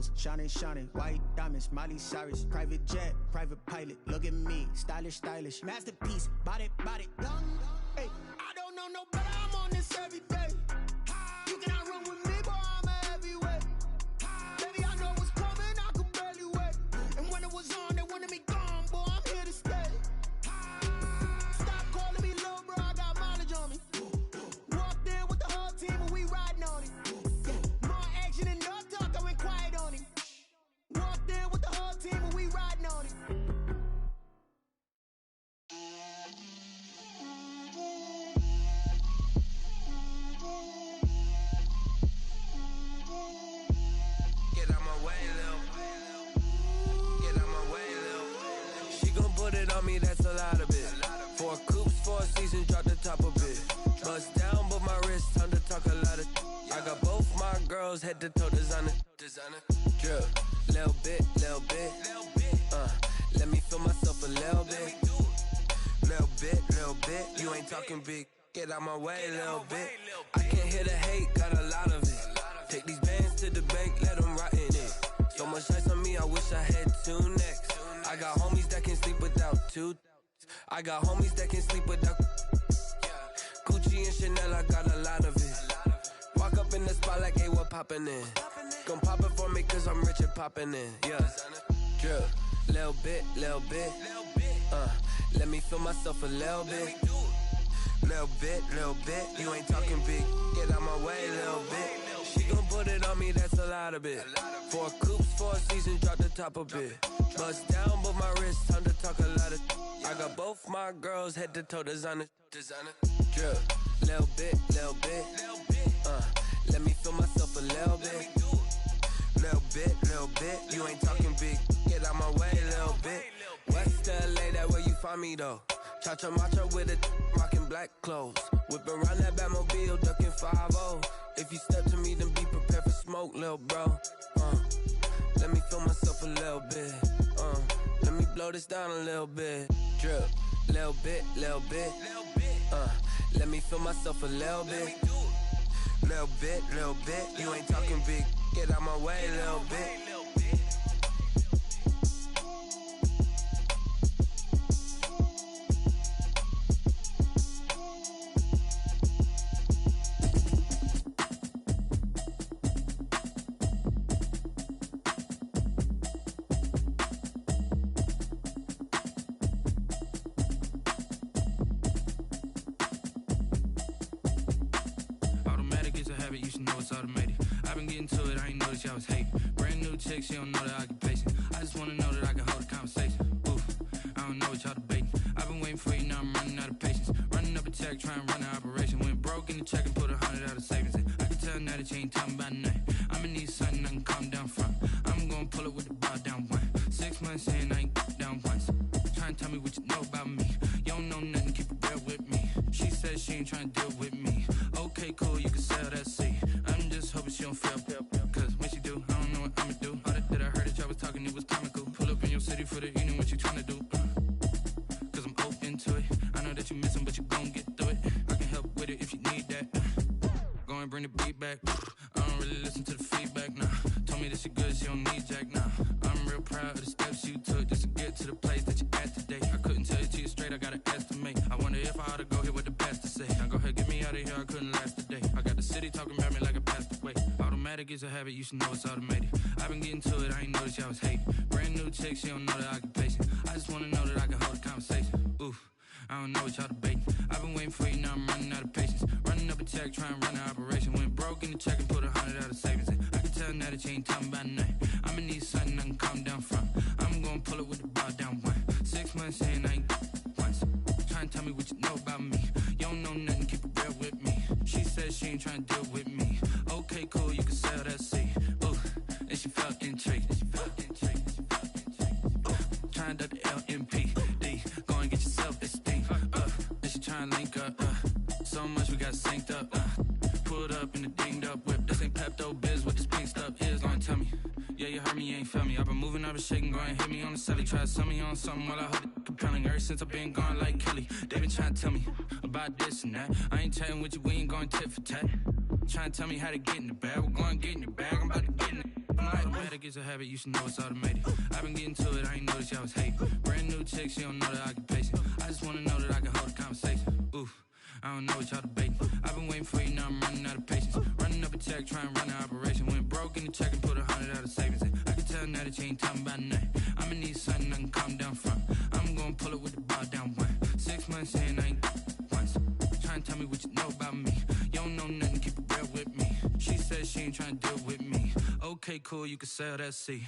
jewels, shining, shining, white diamonds, Miley Cyrus, private jet, private pilot, look at me, stylish, stylish, masterpiece, body, body, young. Hey, I don't know no better, I'm on this every day. You cannot run with me, boy, I'm a heavyweight. Baby, I know what's coming, I could barely wait. And when it was on, they wanted me gone, boy, I'm here to stay. Stop calling me little bro, I got mileage on me. Walked in with the whole team and we riding on it. More action and no talk, I went quiet on it. Walked in with the whole team and we riding on it. Get out my way, Lil. Get out my way, Lil. She gon' put it on me, that's a lot of it. 4 coops, 4 seasons, drop the top of it. Bust down, but my wrist, time to talk a lot of. I got both my girls, head to toe designer. Drip, little bit, little bit. Let me feel myself a little bit. Little bit, you ain't talking big. Get out my way, little bit. I can't hear the hate, got a lot of it. Take these bands to the bank, let them rot in it. So much ice on me, I wish I had 2 necks. I got homies that can sleep without 2. I got homies that can sleep without. Gucci and Chanel, I got a lot of it. Walk up in the spot like, hey, what poppin' in? Gon' pop it for me cause I'm rich and poppin' in. Yeah, drip, little bit, little bit. Let me feel myself a little bit. Little bit, you ain't talking big. Get out my way, little bit. She gon' put it on me, that's a lot of it. 4 coops, 4 seasons, drop the top a bit. Bust down, but my wrist, time to talk a lot of. I got both my girls, head to toe designer. Drip, little bit, little bit. Let me feel myself a little bit. Little bit, you ain't talking big. Get out my way, little bit. West LA, that where you find me though. Cha-cha matcha with it, rockin' black clothes. Whip around that Batmobile, ducking 5-0. If you step to me, then be prepared for smoke, lil' bro. Let me feel myself a little bit. Let me blow this down a little bit. Drip, little bit, little bit. Let me feel myself a little bit. Little bit, you ain't talking big. Get out my way, little bit. You should know it's automated. I've been getting to it, I ain't noticed y'all was hating. Brand new chick, she don't know the occupation. I just wanna know that I can hold a conversation. Oof, I don't know what y'all debating. I've been waiting for you, now I'm running out of patience. Running up a check, trying to run an operation. Went broke in the check and put 100 out of savings in. I can tell now that you ain't talking about nothing. I'ma need something I can calm down from. I'm gonna pull it with the bar down one. 6 months in, I ain't down once. Trying to tell me what you know about me. You don't know nothing, keep it real with me. She says she ain't trying to deal with me. Okay, cool, you can sell that seat. I'm just hoping she don't fail. Cause when she do, I don't know what I'ma do. All that I heard that y'all was talking, it was comical. Pull up in your city for the evening, what you tryna do? Cause I'm open to it. I know that you missing, but you gon' get through it. I can help with it if you need that. Go and bring the beat back. I don't really listen to the feedback, nah. Told me that she good, she don't need jack, nah. I'm real proud of the steps you took just to get to the place that you at today. I couldn't tell it to you straight, I gotta estimate. I wonder if I ought to go here with the best to say. Now go ahead, get me out of here, I couldn't last today. I got the city talking about me like a passed away. Automatic is a habit, you should know it's automated. I've been getting to it, I ain't noticed y'all was hating. Brand new chick, she don't know the occupation. I just wanna know that I can hold a conversation. Oof, I don't know what y'all debating. I've been waiting for you, now I'm running out of patience. Running up a check, trying to run an operation. Went broke in the check and put 100 out of savings in. I can tell now that you ain't talking about nothing. I'ma need something I can calm down from. I'm gonna pull it with the bar down one. 6 months in, I ain't once. Trying to tell me what you know about me. You don't know nothing, keep it real with me. She says she ain't trying to deal with me. Okay, cool, you can sell that seat. Ooh, and she felt intrigued. Trying to the LMPD. Go and get your self-esteem. And she trying to link up. So much we got synced up. Pulled up in the dinged up whip. This ain't Pepto-Biz, what this pink stuff is. Long tell me. Yeah, you heard me, you ain't felt me. I've been moving, I've been shaking, go and hit me on the celly. Try to sell me on something while I hold it compelling. Ever since I've been gone like Kelly, they been trying to tell me about this and that. I ain't chatting with you, we ain't going tit for tat. Trying to tell me how to get in the bag, we're going to get in the bag, I'm about to get in it. Automatic is a habit, you should know it's automated. I've been getting to it, I ain't noticed y'all was hating. Brand new chick, she don't know that I can pace it. I just wanna know that I can hold a conversation. Oof, I don't know what y'all debating. I've been waiting for you, now I'm running out of patience. Running up a check, trying to run an operation. Went broke in the check and put 100 out of savings in. I can tell now that you ain't talking about nothing. I'ma need something I can calm down from. I'm gonna pull it with the bar down one. 6 months in, I ain't once. Trying to tell me what you know about me. You don't know nothing, keep it real with me. She said she ain't trying to deal with me. Okay, cool, you can sell that seat.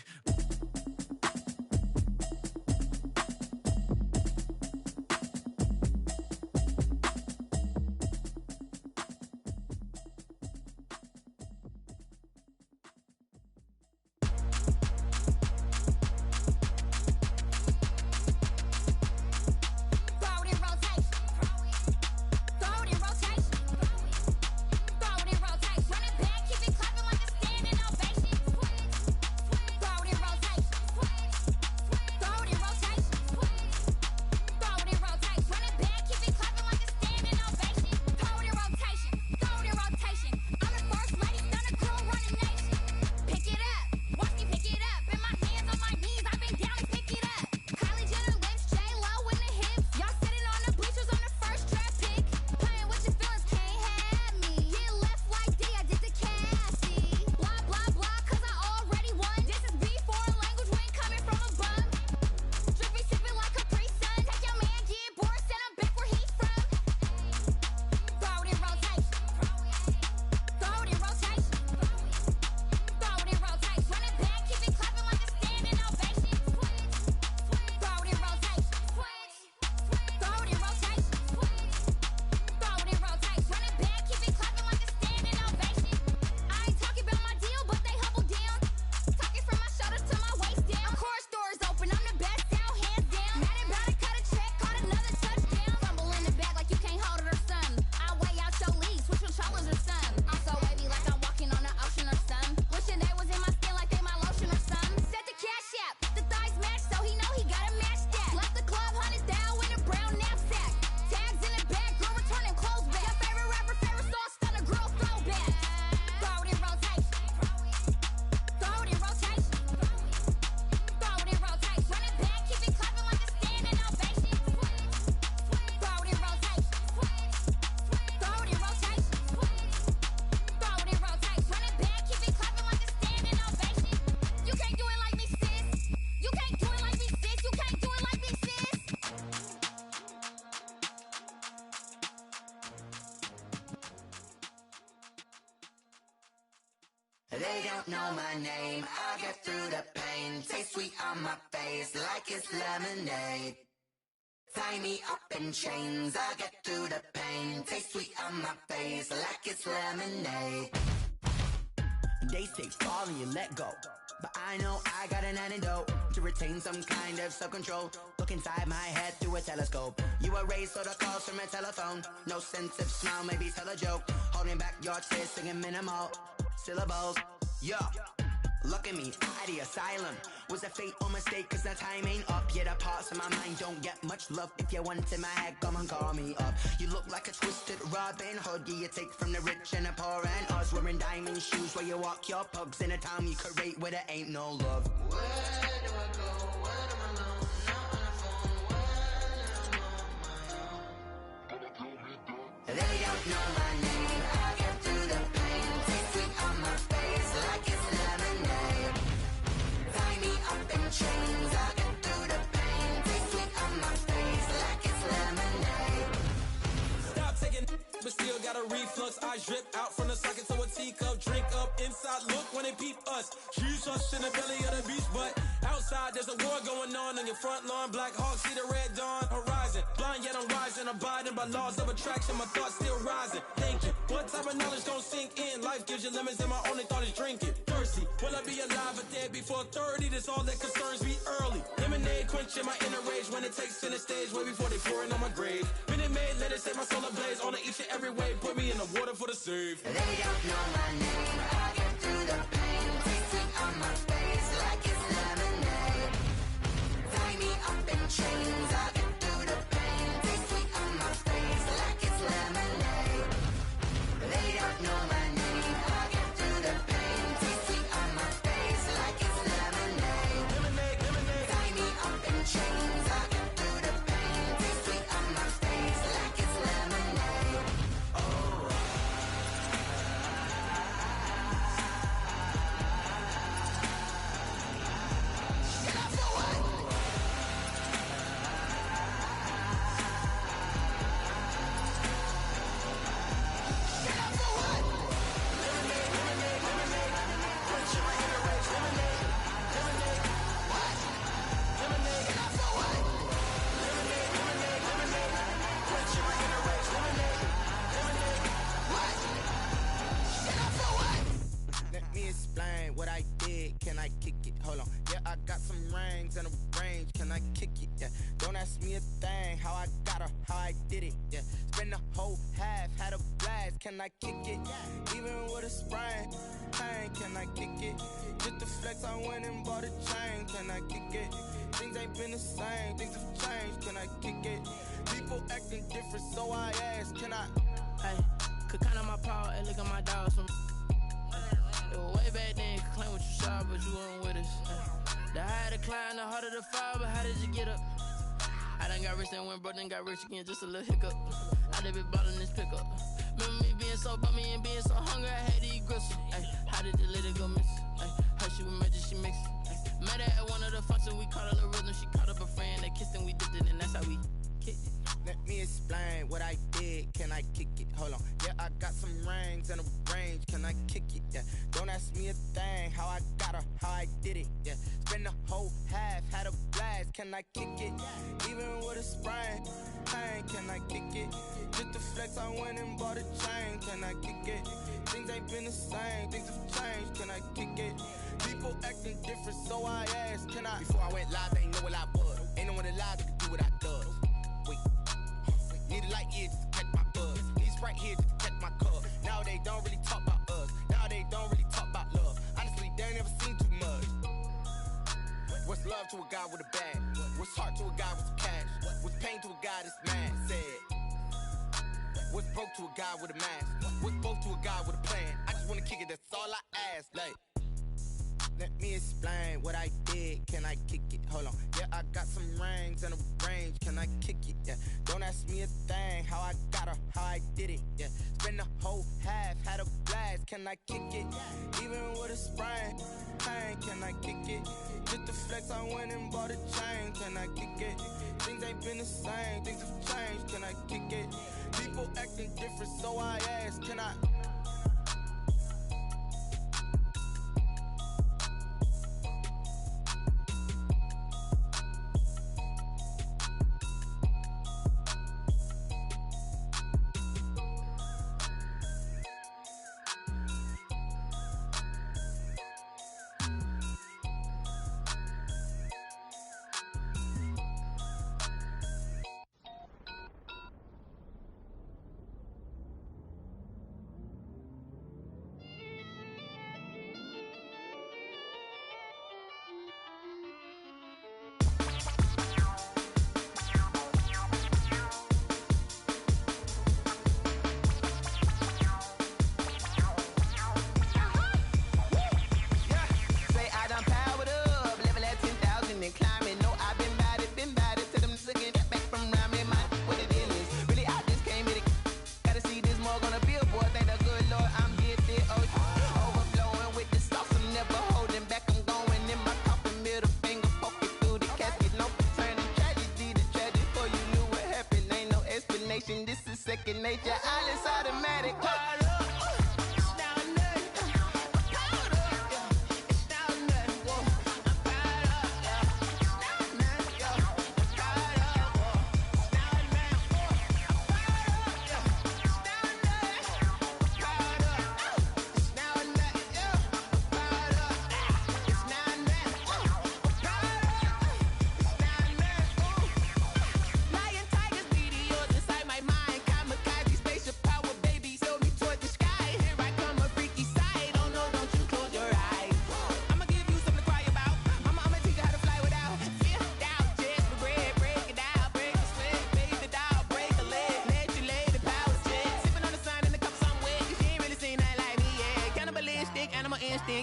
They don't know my name, I get through the pain. Taste sweet on my face like it's lemonade. Tie me up in chains, I get through the pain. Taste sweet on my face like it's lemonade. They say fall and you let go, but I know I got an antidote to retain some kind of self-control. Look inside my head through a telescope. You erase all the calls from a telephone. No sense of smile, maybe tell a joke. Holding back your tears, singing minimal syllables. Yo, look at me, at the asylum. Was a fate or mistake, cause the time ain't up. Yeah, the parts of my mind don't get much love. If you want in my head, come and call me up. You look like a twisted Robin Hood. Yeah, you take from the rich and the poor and us. Wearing diamond shoes where you walk your pugs. In a town you create where there ain't no love. Where do I go? When I'm alone? Not on the phone. When I'm on my own. They don't know my name. I get through the pain. Taste sweet on my face like it's lemonade. Tie me up in chains. I get through the pain. Taste sweet on my face like it's lemonade. Stop taking but still got a reflux. I drip out from the socket to a teacup. Drink up inside, look when they peep us. She's us in the belly of the beach, but outside there's a war going on your front lawn. Black Hawk, see the red dawn horizon. Blind yet I'm rising, abiding by laws of attraction. My thoughts still rising, thinking what type of knowledge gon' sink in? Life gives you lemons and my only thought is drinking. Thirsty, will I be alive or dead before 30? That's all that concerns me early. Lemonade quenching my inner rage when it takes center stage way before they pouring on my grave. Minute Maid, let it set my soul ablaze on each and every way. Put me in the water for the save. They don't know my name. I get through the pain. Taste sweet on my face like it's lemonade. Tie me up in chains. I get through the pain. Taste sweet on my face like it's lemonade. They don't know my name. I get through the pain. Taste sweet on my face kick it? Hold on. Yeah, I got some rings and a range. Can I kick it? Yeah. Don't ask me a thing. How I got her, how I did it. Yeah. Spend the whole half, had a blast. Can I kick it? Even with a sprain, pain. Can I kick it? Just to flex, I went and bought a chain. Can I kick it? Things ain't been the same. Things have changed. Can I kick it? People acting different, so I ask. Can I? Hey, could count on my paw and look at my dogs from. It was way back then, could claim what you saw, but you weren't with us. The higher the climb, the harder the fall, but how did you get up? I done got rich and went broke, then got rich again, just a little hiccup. I done been ballin' this pickup. Remember me being so bummy and being so hungry, I had to eat gristle. Ay, how did the lady go miss? Ay, how she was magic, she mixed. Met her at one of the functions, we caught her the rhythm, she caught up a friend, they kissed and we dipped it, and that's how we kicked it. Let me explain what I did. Can I kick it? Hold on. Yeah, I got some rings and a range. Can I kick it? Yeah. Don't ask me a thing. How I got her, how I did it. Yeah. Spend the whole half, had a blast. Can I kick it? Even with a sprain, pain. Can I kick it? Just to flex, I went and bought a chain. Can I kick it? Things ain't been the same. Things have changed. Can I kick it? People acting different, so I asked. Can I? Before I went live, they ain't know what I was. Ain't no one alive that could do what I does. Wait. Need a light here just to catch my buzz. Need Sprite here just to catch my cup. Now they don't really talk about us. Now they don't really talk about love. Honestly, they ain't never seen too much. What's love to a guy with a bag? What's heart to a guy with some cash? What's pain to a guy that's mad? Said. What's broke to a guy with a mask? What's broke to a guy with a plan? I just wanna kick it, that's all I ask. Like, let me explain what I did. Can I kick it? Hold on. Yeah, I got some rings and a range. Can I kick it? Yeah. Don't ask me a thing. How I got her, how I did it. Yeah. Spend the whole half, had a blast. Can I kick it? Even with a sprain, pain. Can I kick it? Just to flex, I went and bought a chain. Can I kick it? Things ain't been the same. Things have changed. Can I kick it? People acting different, so I ask. Can I? Second nature, all is automatic.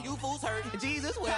You fools hurt. Jesus will.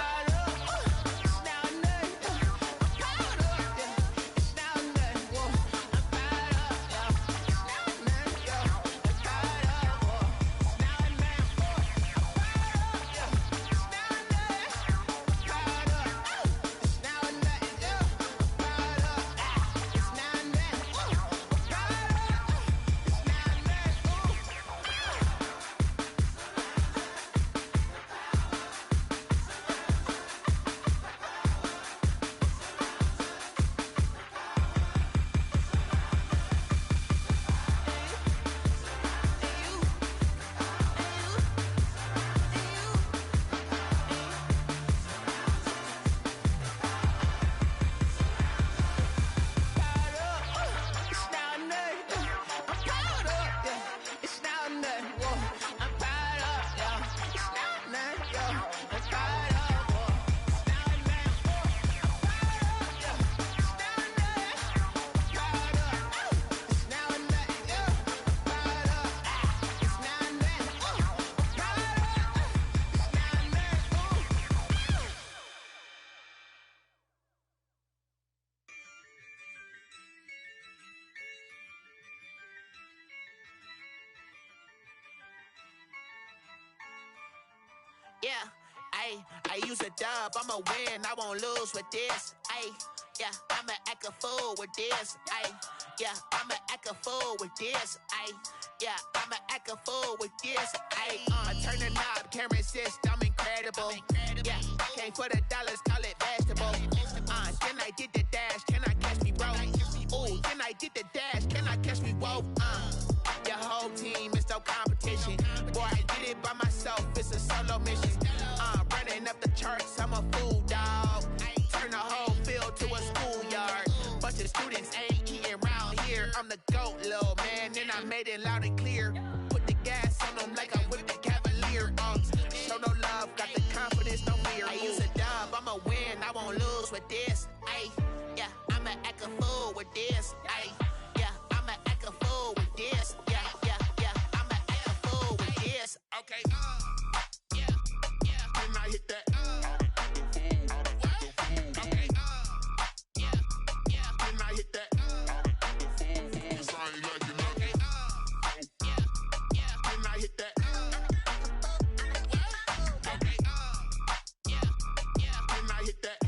yeah. Ayy, I use a dub, I'ma win, I won't lose with this. Ayy, yeah, I'ma act a fool with this. Ayy, yeah, I'ma act a fool with this. Ayy, yeah, I'ma act a fool with this. Ayy, I turn the knob, can't resist, I'm incredible. Yeah, came for the dollars, call it vegetable. Then I did the dash, can I catch me, bro? Ooh, then I did the dash, can I catch me, whoa? Your whole team is no competition. Boy, I did it by myself, it's a solo mission. Running up the charts, I'm a fool, dog. Turn the whole field to a schoolyard. Bunch of students ain't eating round here. I'm the GOAT, little man, and I made it loud and clear. Put the gas on them like I'm with the Cavalier. Show no love, got the confidence, no fear. I use a dub, I'ma win, I won't lose with this. Ay, yeah, I'ma act a fool with this. Ay, yeah, I'ma act a fool with this. Yeah, yeah, yeah, I'ma act a fool with this. Okay, yeah, yeah, then I hit that. Okay, yeah, yeah, then I hit that. Okay, yeah, yeah, then I hit that. Okay, yeah, yeah, then I hit that.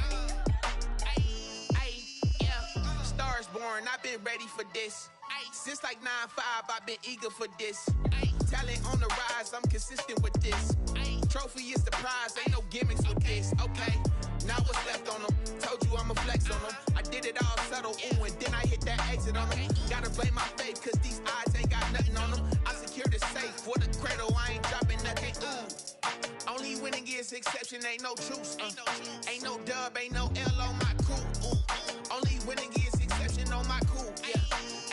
Ay, yeah, stars born, I've been ready for this. Since like 9-5, I've been eager for this. Talent on the rise, I'm consistent with this. Trophy is the prize, ain't no gimmicks with this. Okay, now what's left on them? Told you I'ma flex on them. I did it all subtle, ooh, and then I hit that exit on them. Gotta blame my faith, cause these eyes ain't got nothing on them. I secured the safe for the cradle, I ain't dropping nothing, ooh. Only winning is exception, ain't no truce. Ain't no dub, ain't no L on my crew. Ooh. Only winning is exception on my crew. Yeah.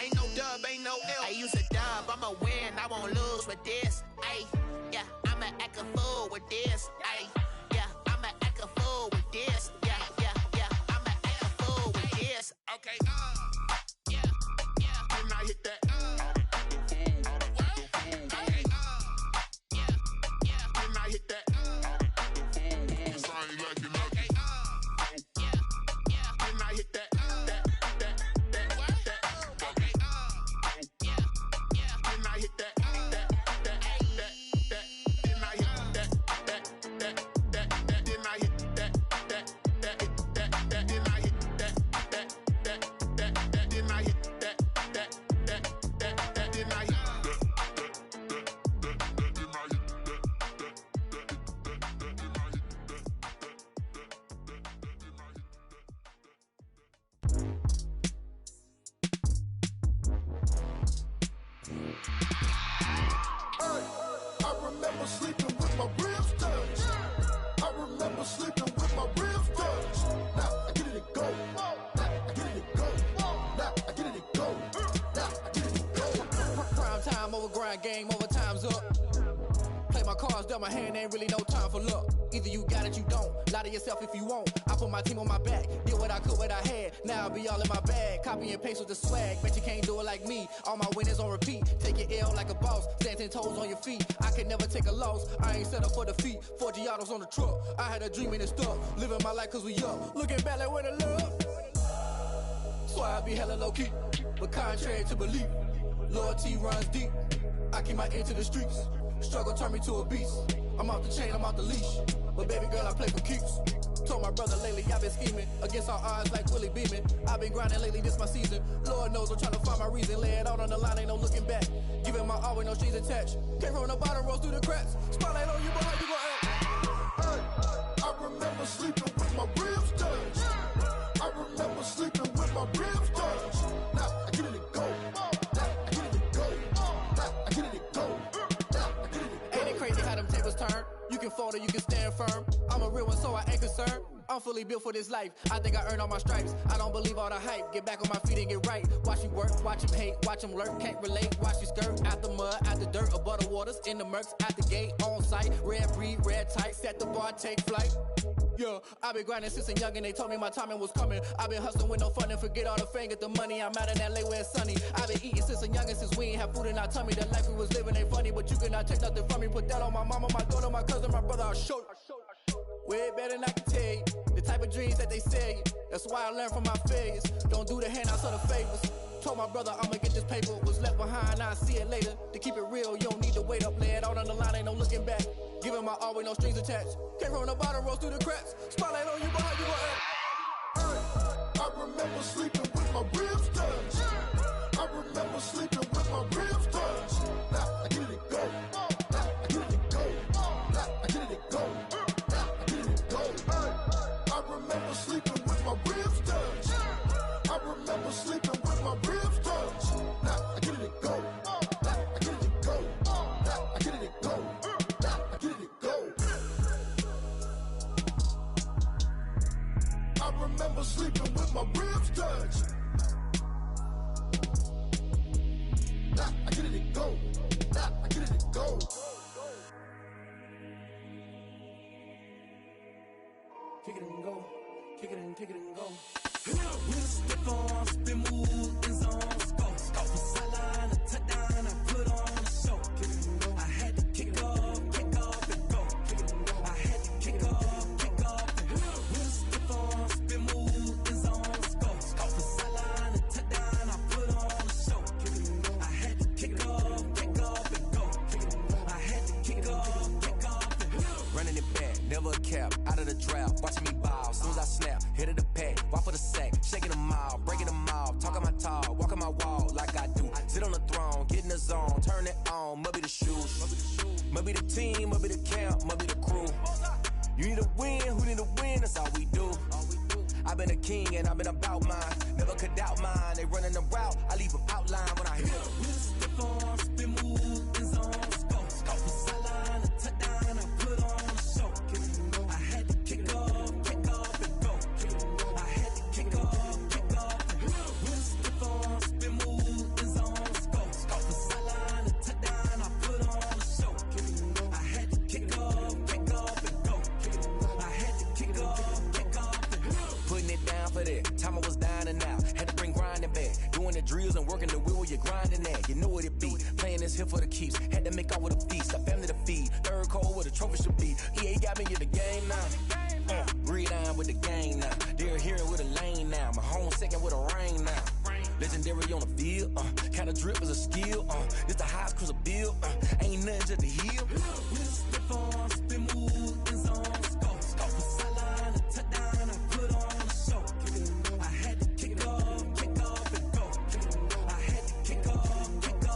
Ain't no dub, ain't no L. I use a dub, I'ma win, I won't lose with this. Ay, yeah, I'ma act a fool with this. Ay, yeah, I'ma act a fool with this. Yeah, yeah, yeah, I'ma act a fool with this. Okay, yeah, yeah, then I hit that. Okay, yeah, yeah, then I hit that. Okay, yeah, yeah, then I hit that. Okay, yeah, yeah, then I hit that. Game over, time's up. Play my cards dealt my hand, ain't really no time for luck. Either you got it, you don't. Lie to yourself if you won't. I put my team on my back, did what I could, what I had. Now I'll be all in my bag. Copy and paste with the swag. Bet you can't do it like me. All my winners on repeat. Take your L like a boss. Stand 10 toes on your feet. I can never take a loss. I ain't set up for defeat. 4 Giottos on the truck. I had a dream and it stuck. Living my life cause we up. Looking back like where the love. So I be hella low key. But contrary to belief, loyalty runs deep. I keep my ear to the streets. Struggle turned me to a beast. I'm off the chain, I'm off the leash. But baby girl, I play for keeps. Told my brother lately, I've been scheming. Against all odds like Willie Beeman. I've been grinding lately, this my season. Lord knows I'm trying to find my reason. Lay it out on the line, ain't no looking back. Giving my all with no strings attached. Came from the bottom, rose through the cracks. Spotlight on you, but how you gon' act? Hey, I remember sleeping with my ribs touched. I remember sleeping with my ribs touched. Now I get it to go. You can fold or you can stand firm. I'm a real one, so I ain't concerned. I'm fully built for this life. I think I earned all my stripes. I don't believe all the hype. Get back on my feet and get right. Watch you work, watch him hate, watch him lurk. Can't relate, watch you skirt. Out the mud, out the dirt, above the waters, in the murks, out the gate, on site. Red breed, red tight, set the bar, take flight. Yeah, I been grinding since a young and they told me my timing was coming. I been hustling with no fun and forget all the fame, get the money. I'm out in LA where it's sunny. I been eating since a young and since we ain't have food in our tummy. The life we was living ain't funny, but you cannot take nothing from me. Put that on my mama, my daughter, my cousin, my brother, I'll show you. Way better than I can tell you. The type of dreams that they sell you. That's why I learned from my failures. Don't do the handouts or the favors. Told my brother I'ma get this paper. Was left behind, I'll see it later. To keep it real, you don't need to wait up. Lay it out on the line, ain't no looking back. Giving my all with no strings attached. Came from the bottom, rose through the cracks. Spotlight on you, but how you gon' act? I remember sleeping with my ribs touched. I remember sleeping with my ribs touched. Now I get it go. Now I get it go. Now I get it go. Now I get it go. I remember sleeping with my ribs touched. I remember sleeping with my ribs touched. Now I get it go. Now I get it go. Now I get it go. Now I get it go. I remember sleeping with my ribs touched. Now I get it go. Now I get it go. Kick it and go. Kick it and go. We'll step on, spin, move, in zone, scope. From sideline to touchdown, I put on a show. I had to kick off and go. I had to kick off and go. We'll step on, spin, move, in zone, scope. From sideline to touchdown, I put on a show. I had to kick off and go. I had to kick off and go. Running it back, never a cap, out of the drought, watching me ball. Soon as I snap, hit of the pack, walk for the sack, shaking them all, breaking them off, talking my talk, walking my wall like I do. Sit on the throne, get in the zone, turn it on, must be the shoes, must be the team, must be the camp, must be the crew. You need a win, who need a win, that's all we do. I've been a king and I've been about mine, never could doubt mine. They running the route, I leave them outline when I hit them. We'll step on, spin, move, in zone, scope. From sideline to touchdown, I put on a show. I had to kick off and go. I had to kick off and go. We'll step on, spin, move, in zone, scope. From sideline to touchdown, I put on a show. I had to kick off and go. I had to kick off and go. Putting it down for that, time I was down and out, had to bring grinding back, doing the drills and working the wheel where you're grinding at, you know what it be, playing this here for the keeps, had to make out with a feast, a family to feed, third cold where the trophy should be, EA got me in the game now, breathe on with the game now, they're hearing with a lane now, my home second with a rain now, legendary on the field, kind of drip is a skill, this the highest cruiser bill, ain't nothing just to heal. We'll step on, spin, move, in zone, scope. From sideline to touchdown, I put on a show. I had to kick off and go. I had to kick off and go.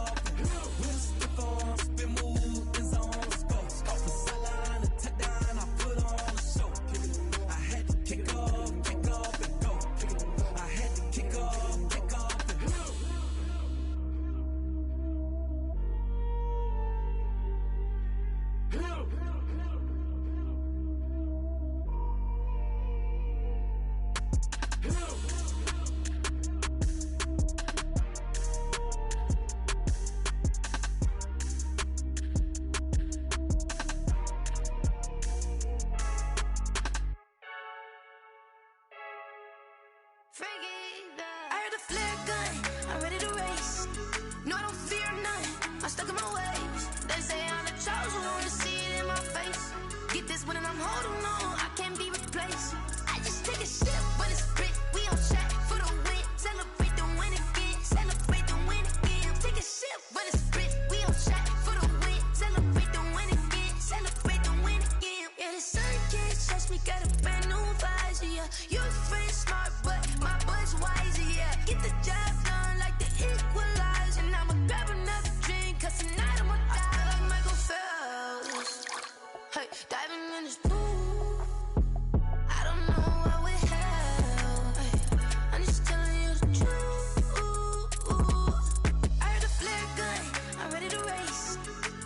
We'll step on, spin, move, in zone, scope. From sideline to touchdown, I put on a show. I had to kick off and go. I had to kick off and go. I heard the flare gun, I'm ready to race. No, I don't fear nothing, I'm stuck in my ways. They say I'm the chosen one, to see it in my face. Get this one and I'm holding on, I can't be replaced. I just take a sip when it's spit, we on track for the win. Celebrate the win again, celebrate the win again. Take a sip when it's spit, we on track for the win. Celebrate the win again, celebrate the win again. Yeah, the sun can't touch me, got a brand new visor, yeah. You're friend smart, but my butt's wiser, yeah. Get the job done like the equalizer. And I'ma grab another drink, cause tonight I'ma die like Michael Phelps. Hey, diving in this pool, I don't know what we have. Hey, I'm just telling you the truth. I heard the flare gun, I'm ready to race.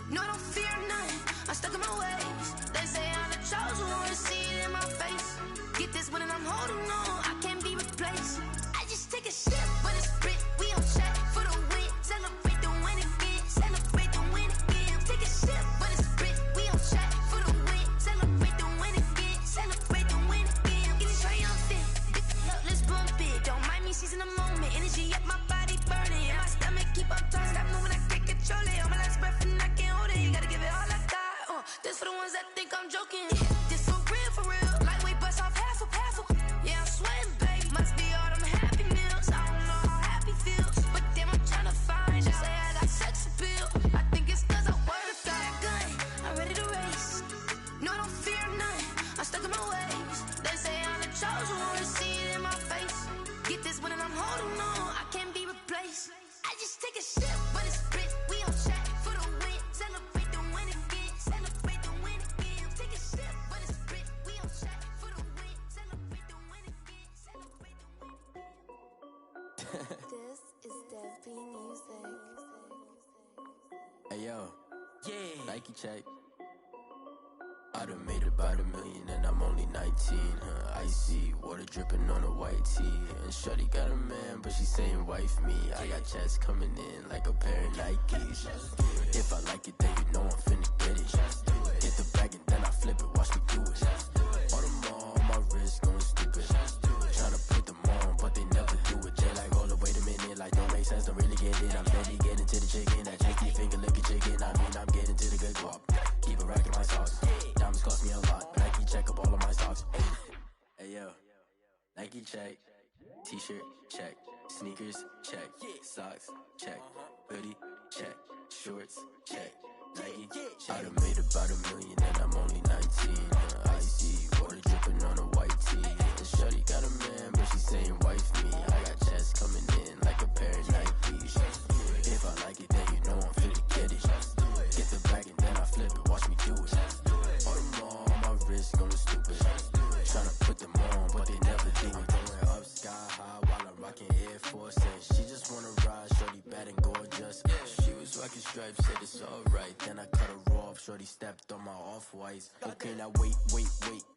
No, I don't fear nothing, I'm stuck in my ways. They say I'm the chosen one, to see it in my face. Get this one and I'm holding on, I can't be replaced. I just take a sip when it's spit, we on track for the win. Celebrate the win again, celebrate the win again. Take a sip when it's spit, we on track for the win. Celebrate the win again, celebrate the win again. Get it triumphant, let's bump it. Don't mind me seizing the moment, energy up my body burning. And my stomach keep up tight, stop moving, I can't control it. On my last breath and I can't hold it, you gotta give it all I got. This for the ones that think I'm joking. This for real, lightweight bust off half a. Yeah, I'm but then I'm holding on. I can't be replaced. I just take a sip, but it's split. We on track for the win. Celebrate the win again. Celebrate the win again. Take a sip, but it's split. We on track for the win. Celebrate the win again. Celebrate the win again. This is Dev B Music. Hey yo, yeah, Nike check. I done made about $1 million and I'm only 19, Icy, water dripping on a white tee. And shorty got a man, but she saying wife me. I got checks coming in like a pair of Nikes. If I like it, then you know I'm finna get it. Get the bag and then I flip it, watch me do it. All them all on my wrist going stupid. Tryna put them on, but they never do it. They like, hold up, wait a minute, like don't make sense, don't really get it. I'm steady getting to the chicken, that chicky finger licking chicken. I mean, I'm getting to the good guap. Keep it racking my socks. Diamonds cost me a lot. Nike check up all of my stocks. Hey yo, Nike check. T-shirt check. Sneakers check. Socks check. Hoodie check. Shorts check. Nike. I done made about $1 million and I'm only 19. Icy, water dripping on a white tee. And shorty got a man, but she saying wife me. I got checks coming in like a pair of Nikes. If I like it, then you know I'm finna get it. Get the bag and then I flip it, watch me do it. All them all on my wrist going stupid. Tryna put them on, but they never do it. Going up sky high while I'm rocking Air Force. And she just wanna ride, shorty bad and gorgeous. She was rocking stripes, said it's alright. Then I cut her off, shorty stepped on my off-whites. Okay, now wait.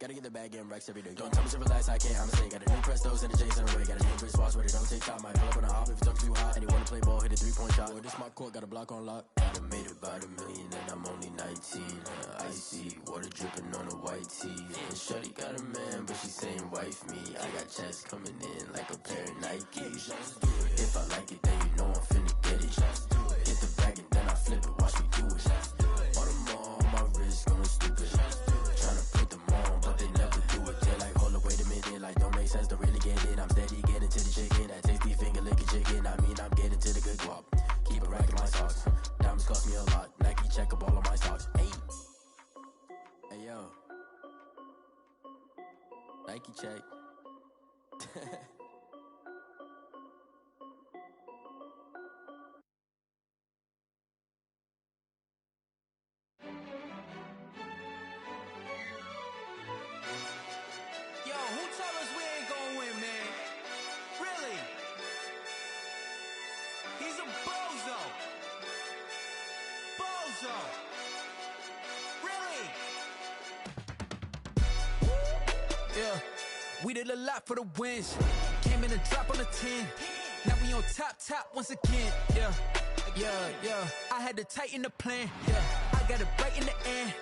Gotta get the bag and racks every day. Don't tell me to relax, I can't, I'm say. Got a new Prestos and a J's in a way. Got a new wristwatch with it, don't take time. Might pull up on a hop if you talk too hot. And you wanna play ball, hit a 3-point shot. Well, this my court, got a block on lock. I done made about $1 million and I'm only 19. Icy, water dripping on a white tee. And shorty got a man, but she saying wife me. I got checks coming in like a pair of Nikes. If I like it, then you know I'm finna get it. Get the bag and then I flip it, watch me do it. All them all on my wrist going stupid. Tryna put them on, but they never do it. They're like, hold up, wait a minute, like don't make sense, don't really get it. I'm steady getting to the chicken, that tasty finger licking chicken. I mean, I'm getting to the good guap. Keep it racking my socks. Diamonds cost me a lot. Nike check up all of my stocks. Hey yo, Nike check. Yo, who told us we ain't gonna win, man? Really? He's a bozo. Bozo. Really? Yeah, we did a lot for the wins. Came in a drop on the 10. Now we on top once again. Yeah. I had to tighten the plan. Yeah, I got it right in the end.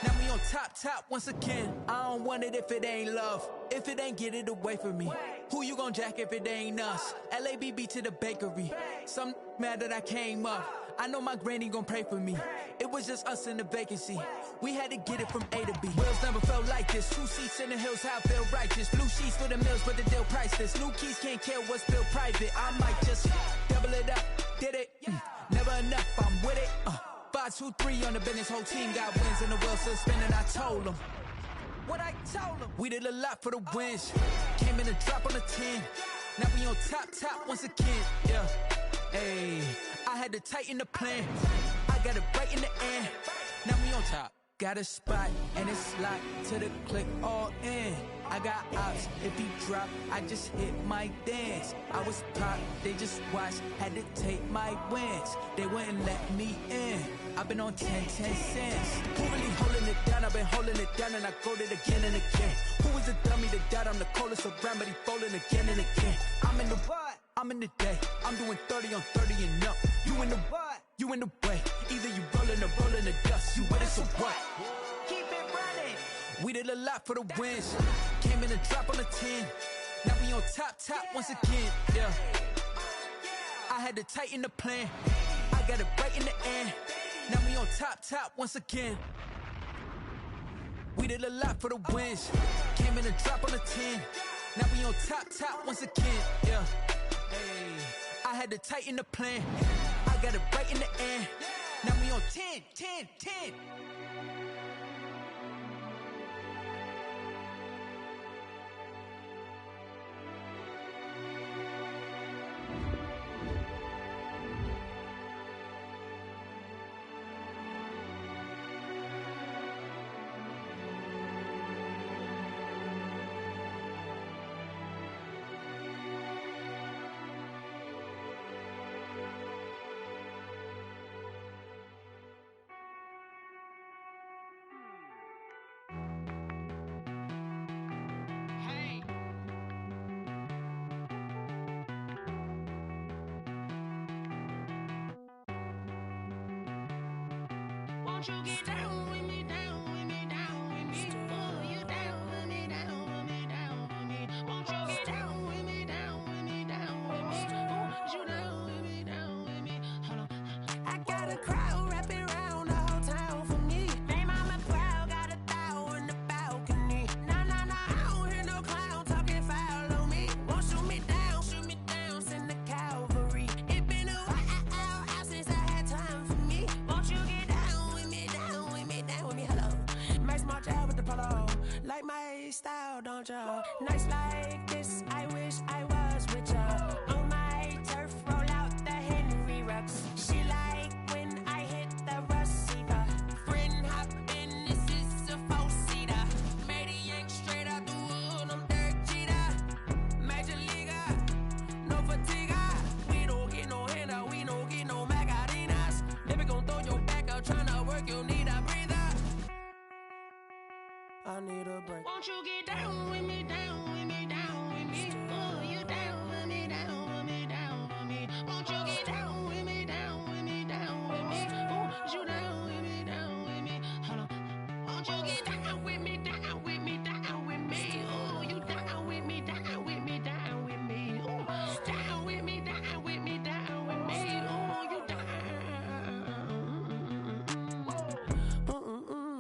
Now we on top once again. I don't want it if it ain't love. If it ain't, get it away from me. Who you gon' jack if it ain't us? LABB to the bakery. Some mad that I came up. I know my granny gon' pray for me. It was just us in the vacancy. We had to get it from A to B. Wheels never felt like this. 2 seats in the hills, how I feel righteous. Blue sheets for the mills, but the deal priceless. New keys can't care what's built private. I might just double it up. Did it? Never enough, I'm with it. 5, 2, 3 on the business. Whole team got wins and the wheels still spinning. I told them what I told them. We did a lot for the wins. Came in a drop on the 10. Now we on top once again. Yeah. Hey, I had to tighten the plan. I got it right in the end. Now we on top. Got a spot and it's locked to the click all in. I got ops, if he drop, I just hit my dance. I was pop, they just watched, had to take my wins. They wouldn't let me in. I've been on 10 cents. Who really holding it down? I've been holding it down and I go it again and again. Who was the dummy that died? I'm the coldest around, but he folding again and again. I'm in the what? I'm in the day. I'm doing 30 on 30 and up. You in the what? You in the way. Either you rolling or rolling the dust. You with us or what? Keep it running. We did a lot for the wins. Came in a drop on the 10. Now we on top once again. Yeah. I had to tighten the plan. I got it right in the end. Now we on top once again. We did a lot for the wins. Came in a drop on the 10. Now we on top once again. Yeah. Hey, I had to tighten the plan. I got it right in the end. Now we on 10. Won't you get down with me, down with me, down with me? Oh, you down with me, down with me, down with me. Won't you get down with me, down with me, down with me? Oh, you down with me, down with me? Hold on. I got a crowd wrapping around the whole town for me. They mama proud, got a thou in the balcony. Nah, nah, nah, I don't hear no clown talking foul on me. Won't shoot me down, send the cavalry. It been a while since I had time for me. Won't you get down with me, down with me, down with me? Hello. Max March out with the polo. Like my style, don't ya? Nights like this, I wish I was with ya. On my turf, roll out the Henry Rux. She like when I hit the receiver. Friend hop in, this is a four-seater. Made a yank straight out the wood, I'm Derek Jeter. Major leaguer, no fatigue. We don't get no handout, we don't get no Macarinas. Baby gon' throw your back out, tryna work, you need a breather. I need a break. Won't you get down with me, down with me, down with me? Oh, you down with me, down with me, down with me? Won't you get down with me, down with me, down with me? Oh, you down with me, down with me? Hold on. Won't you get down with me, down with me, down with me? Oh, you down with me, down with me, down with me? Oh, down with me, down with me, down with me? Oh, you down.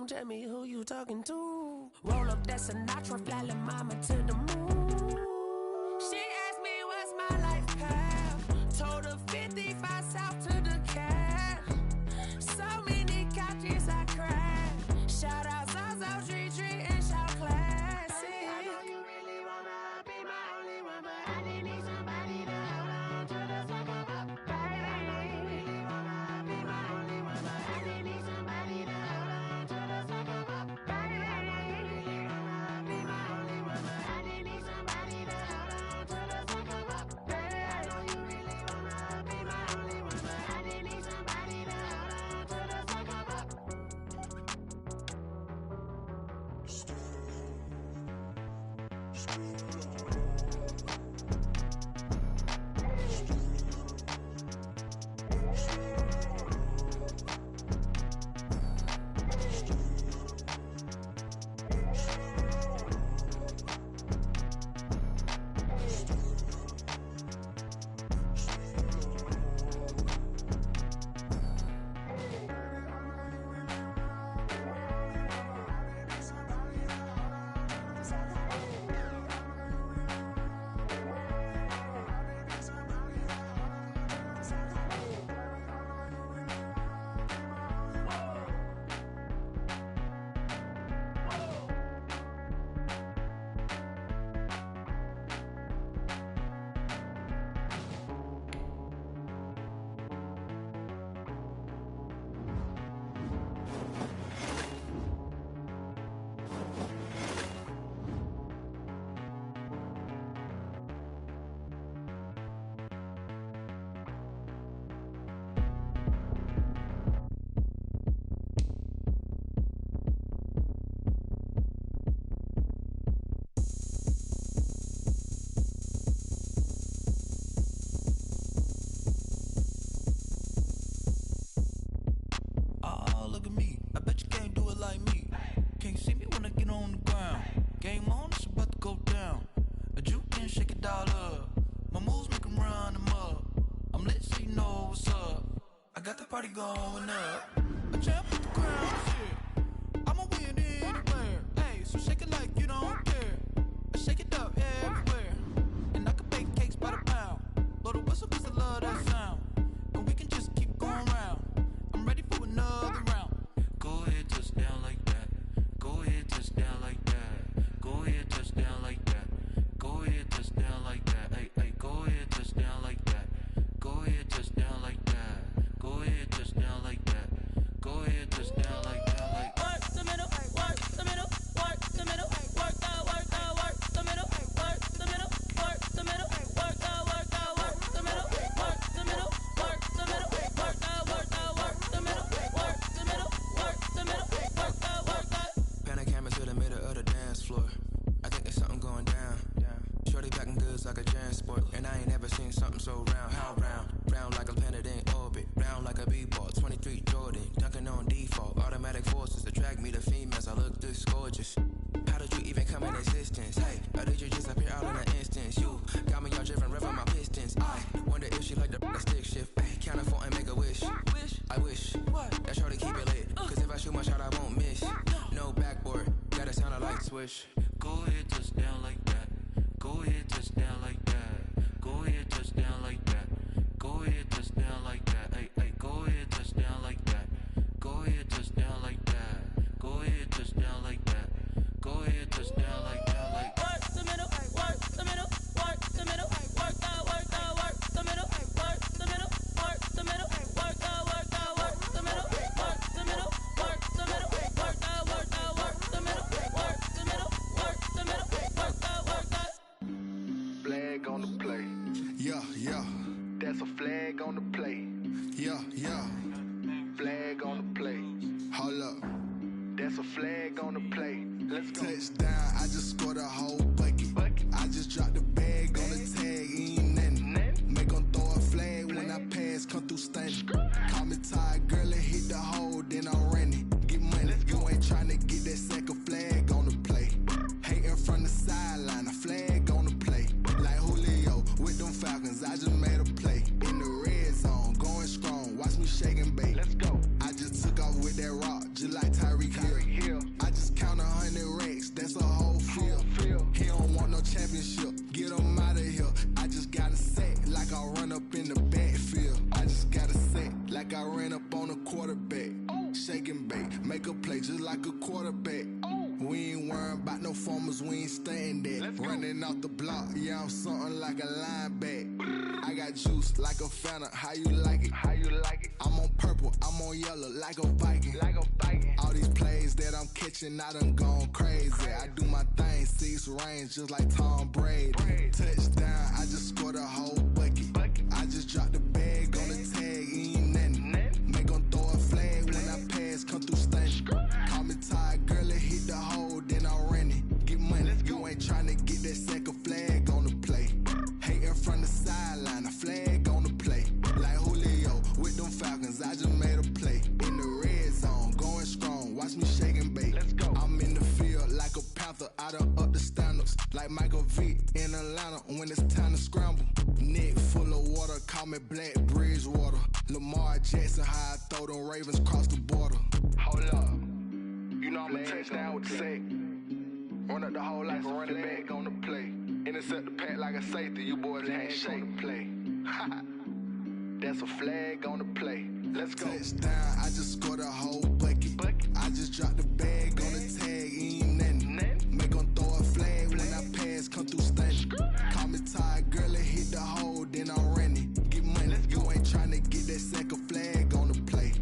Tell me who you talking to. Roll up that Sinatra, fly la mama to the moon. She asked me what's my life path. Told her 55 south to the cat. So many couches I crashed. Shout out Zazo, Tree, and shout classic. I know you really wanna be my only one, but I didn't need somebody to hold on to the sucker up. Baby, I know you really wanna be my only one, but I didn't need somebody to hold on to the sucker up. Baby, I know you really wanna be my only one, but I didn't need somebody to hold on to the sucker up. Baby, I know you really wanna be my only one, but I didn't need somebody to hold on to the sucker up. party going up. A champ with the crown, shit. I'ma win anywhere. Hey, so shake it like you don't care. I shake it up everywhere. And I can bake cakes by the pound. Blow the whistle 'cause I love that sound. And we can just keep going round. I'm ready for another round. Go ahead, touch down like that. Go ahead, touch down like that. Go ahead, touch down like that. Go ahead, touch down like that. Hey, hey, go ahead, touch down like that. Go ahead, touch down like that. Go ahead, touch down like that. Go ahead, touch down like that. Like work the middle, work the middle, work the middle, work the Shorty packing goods like a transport. And I ain't never seen something so round. How round? Round like a planet in orbit. Round like a b-ball. 23 Jordan. Dunking on default. Automatic forces attract me to females. I look this gorgeous. How did you even come in existence? Hey, or did you just appear out in an instance? You got me all driven, revving my pistons. I wonder if she like the stick shift. Ay, count for and make a wish. I wish that shorty keep it lit. Cause if I shoot my shot, I won't miss. No backboard, gotta sound like swish. Go ahead, touch down like that. Go ahead, touch down like that. Go ahead, touch down like that. Go ahead, touch down like that. Ay, ay, go ahead, touch down like that. Go ahead, touch down like that. Go ahead, touch down like that. Go ahead, touch down like that. Like work the middle, work the middle, work the middle, work the middle, work the middle, work the middle, work the middle, work the middle, work the middle, work the middle, work the middle, work the middle, work the Flag on the play. Yeah, yeah. That's a flag on the play. Yeah, yeah. Flag on the play. Hold up. That's a flag on the play. Let's go. Touchdown, I just scored a whole bucket. I just dropped the bag on the tag, ain't nothing. Make 'em throw a flag when I pass, come through stunning. Call me tired, girl, and hit the hole, then I'm running. Get money, you ain't tryna get that second flag on the play. Hating from the sideline, a flag on the play. Like Julio with them Falcons, I just made a play. In the red zone, going strong, watch me shake and bake. Let's go. I just took off with that rock, just like Tyreek Hill. I just count 100 racks, that's a whole field. He don't want no championship, get him out of here. I just got a set, like I run up in the backfield. I just got a set, like I ran up on a quarterback. Shake and bake, make a play just like a quarterback. We ain't worrying about no formers, we ain't staying there. Running off the block, yeah, I'm something like a linebacker. I got juice like a Fanta, how you like it? How you like it? I'm on purple, I'm on yellow, like a Viking. Like a Viking. All these plays that I'm catching, I done gone crazy. I do my thing, 6 range, just like Tom Brady. Touchdown, I just scored a whole bucket. I just dropped the bag on the tag, ain't nothing. Make 'em throw a flag when I pass, come through stunning. Call me tired, girl, and hit the hole, then I'm running. Get money, you ain't tryna get that second flag on the play. Hating from the sideline, a flag on the play. Like Julio with them Falcons, I just made a play. In the red zone, going strong, watch me shake and bake. Let's go. I'm in the field like a Panther, I done up the standards. Like Michael Vick in Atlanta when it's time to scramble. Neck full of water, call me Black Bridgewater. Lamar Jackson, how I throw them Ravens cross the border. Hold up. You know I'm a touchdown with the sack. Run up the hole like a running back on the play. Intercept the pack like a safety. You boys ain't shake the play. That's a flag on the play. Let's go. Touchdown, I just scored a whole bucket. I just dropped the bag on the tag, ain't nothing. Make 'em throw a flag when I pass, come through stunning. Call me tired, girl, and hit the hole, then I'm running. Get money, you ain't tryna get that second flag on the play.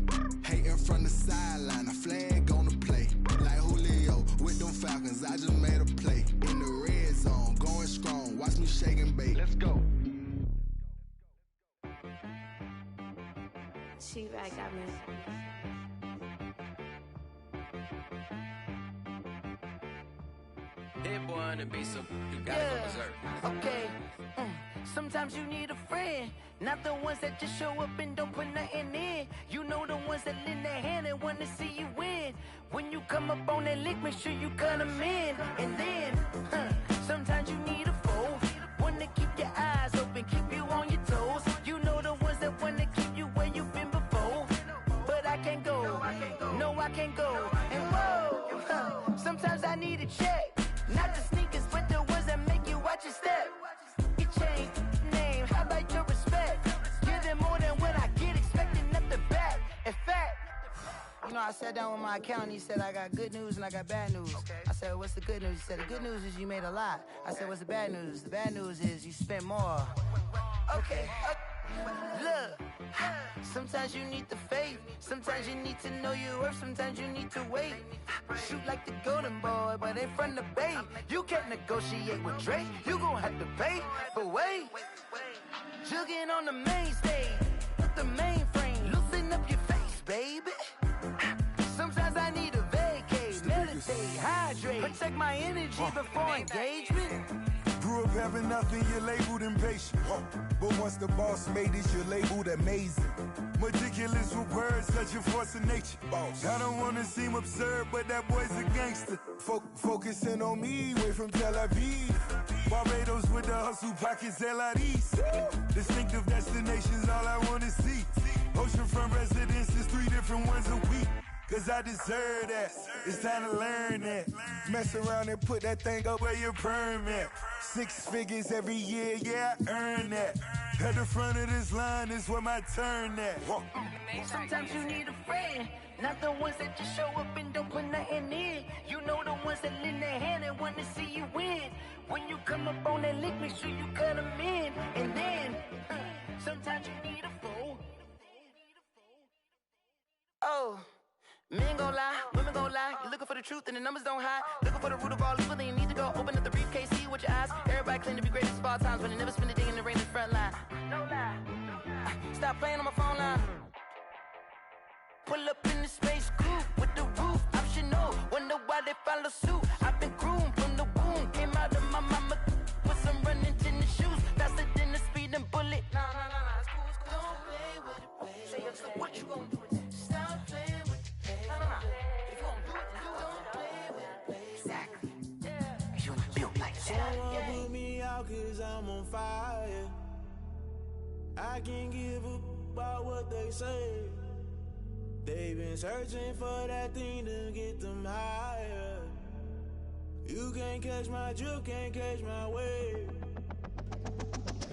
Hating from the sideline, a flag on the play. Like Julio with them Falcons, I just made a play. In the red zone, going strong, watch me shake and bake. Let's go. She back got me. Hit boy on the beat, so you gotta go berserk. Okay. Sometimes you need a friend, not the ones that just show up and don't put nothing in. You know the ones that lend their hand and want to see you win. When you come up on that lick, make sure you cut them in. And then, sometimes you need a foe, one to keep your eyes open, keep you on your toes. You know the ones that want to keep you where you've been before. But I can't go, no I can't go. And whoa, sometimes I need a check. Not the sneakers, but the ones that make you watch your step. You change name, how about your respect? Give them more than what I get, expecting nothing back. In fact, you know, I sat down with my accountant, he said I got good news and I got bad news. I said, what's the good news? He said, the good news is you made a lot. I said, what's the bad news? The bad news is you spent more. Okay. Look, sometimes you need the faith, sometimes you need to know your worth, sometimes you need to wait. Shoot like the golden boy, but ain't from the bay. You can't negotiate with Drake, you gon' have to pay. But wait, jugging on the main stage, with the mainframe, loosen up your face, baby. Sometimes I need a vacate, meditate, hydrate, protect my energy before engagement. Grew grew up having nothing, you're labeled impatient. But once the boss made it, you're labeled amazing. Meticulous with words, such a force of nature. I don't wanna seem absurd, but that boy's a gangster. Focusing on me, way from Tel Aviv. Barbados with the hustle pockets, LIDs. Distinctive destinations, all I wanna see. Oceanfront residences, 3 different ones a week. Cause I deserve that, it's time to learn that. Mess around and put that thing up where your permit. 6 figures every year, yeah, I earn that. At the front of this line is where my turn at. Sometimes you need a friend, not the ones that just show up and don't put nothing in. You know the ones that lend their hand and want to see you win. When you come up on that lick, make sure you cut them in. And then, sometimes you need a fool. Oh. Men gon' lie, women gon' lie. You're looking for the truth and the numbers don't hide. Looking for the root of all evil, then you need to go open up the briefcase, see with your eyes. Everybody claim to be greatest of all times, but they never spend a day in the rain in the front line. No lie. Stop playing on my phone line. Pull up in the space coupe with the roof optional. Wonder why they follow suit. I've been groomed from the womb. Came out of my mama with some running tennis shoes. Faster than the speeding bullet. No, it's cool, it's cool. Don't play with it, baby. Say what you gon' do? Stop playing. Someone put me out cause I'm on fire. I can't give up about what they say. They've been searching for that thing to get them higher. You can't catch my drift, can't catch my wave.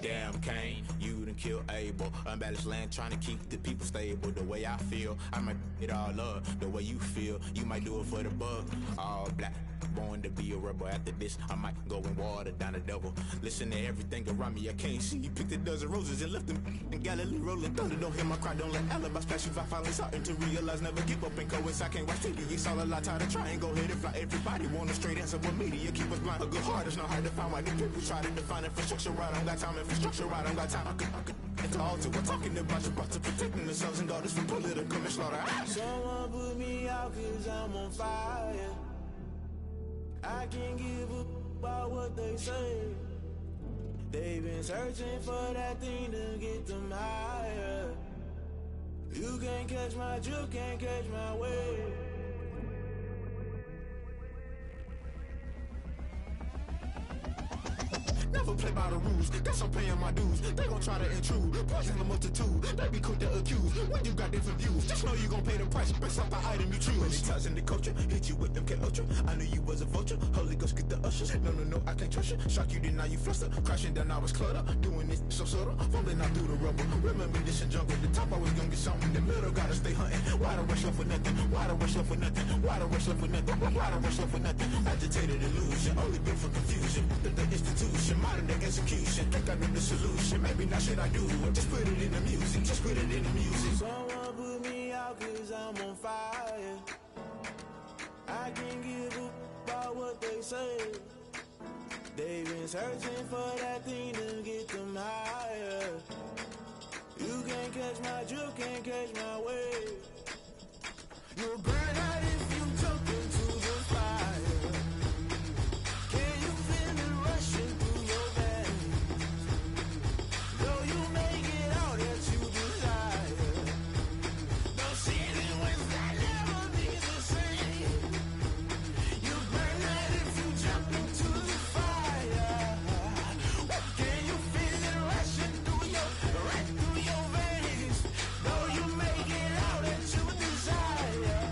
Damn Kane, you done killed Abel. Unbalanced land trying to keep the people stable. The way I feel, I might it all up. The way you feel, you might do it for the bug. All black, born to be a rebel. After this, I might go and water down the devil. Listen to everything around me, I can't see. Picked a dozen roses and left them in Galilee rolling thunder. Don't hear my cry, don't let alibis pass you. I finally starting to realize, never give up and coincide. Can't watch TV, it's all a lot. Tired of trying, go ahead and fly. Everybody want a straight answer with media. Keep us blind, a good heart, it's not hard to find. Why the people try to define infrastructure right? I don't got time, infrastructure right, I don't got time. I could at the altar, we're talking about your to protecting the sons and daughters from political manslaughter. Someone put me out cause I'm on fire. I can't give up about what they say. They've been searching for that thing to get them higher. You can't catch my drift, can't catch my wave. Never play by the rules, guess I'm paying my dues. They gon' try to intrude, poison the multitude. They be quick to accuse, when you got different views. Just know you gon' pay the price, based off the item you choose. Many times in the culture, hit you with them K Ultra. I knew you was a vulture, Holy Ghost get the ushers. No, I can't trust you. Shock you, then now you fluster. Crashing down, I was cluttered. Doing this so subtle, falling out through the rubble. Remember this in jungle, the top I was gonna get something. The middle gotta stay hunting. Why the rush up for nothing? Why the rush up for nothing? Why the rush up for nothing? Why the rush up for nothing? Agitated illusion, only built for confusion. The institution, modern day execution. Think I know the solution. Maybe not should I do it? Just put it in the music. Just put it in the music. Someone put me out cause I'm on fire. I can't give up about what they say. They've been searching for that thing to get them higher. You can't catch my drift, can't catch my wave. You'll burn out if you jump into the fire. Can you feel it rushing through your veins? Though you make it all that you desire. No ceiling when that never be the same. You burn out if you jump into the fire. Can you feel it rushing through your veins? Though you make it all that you desire.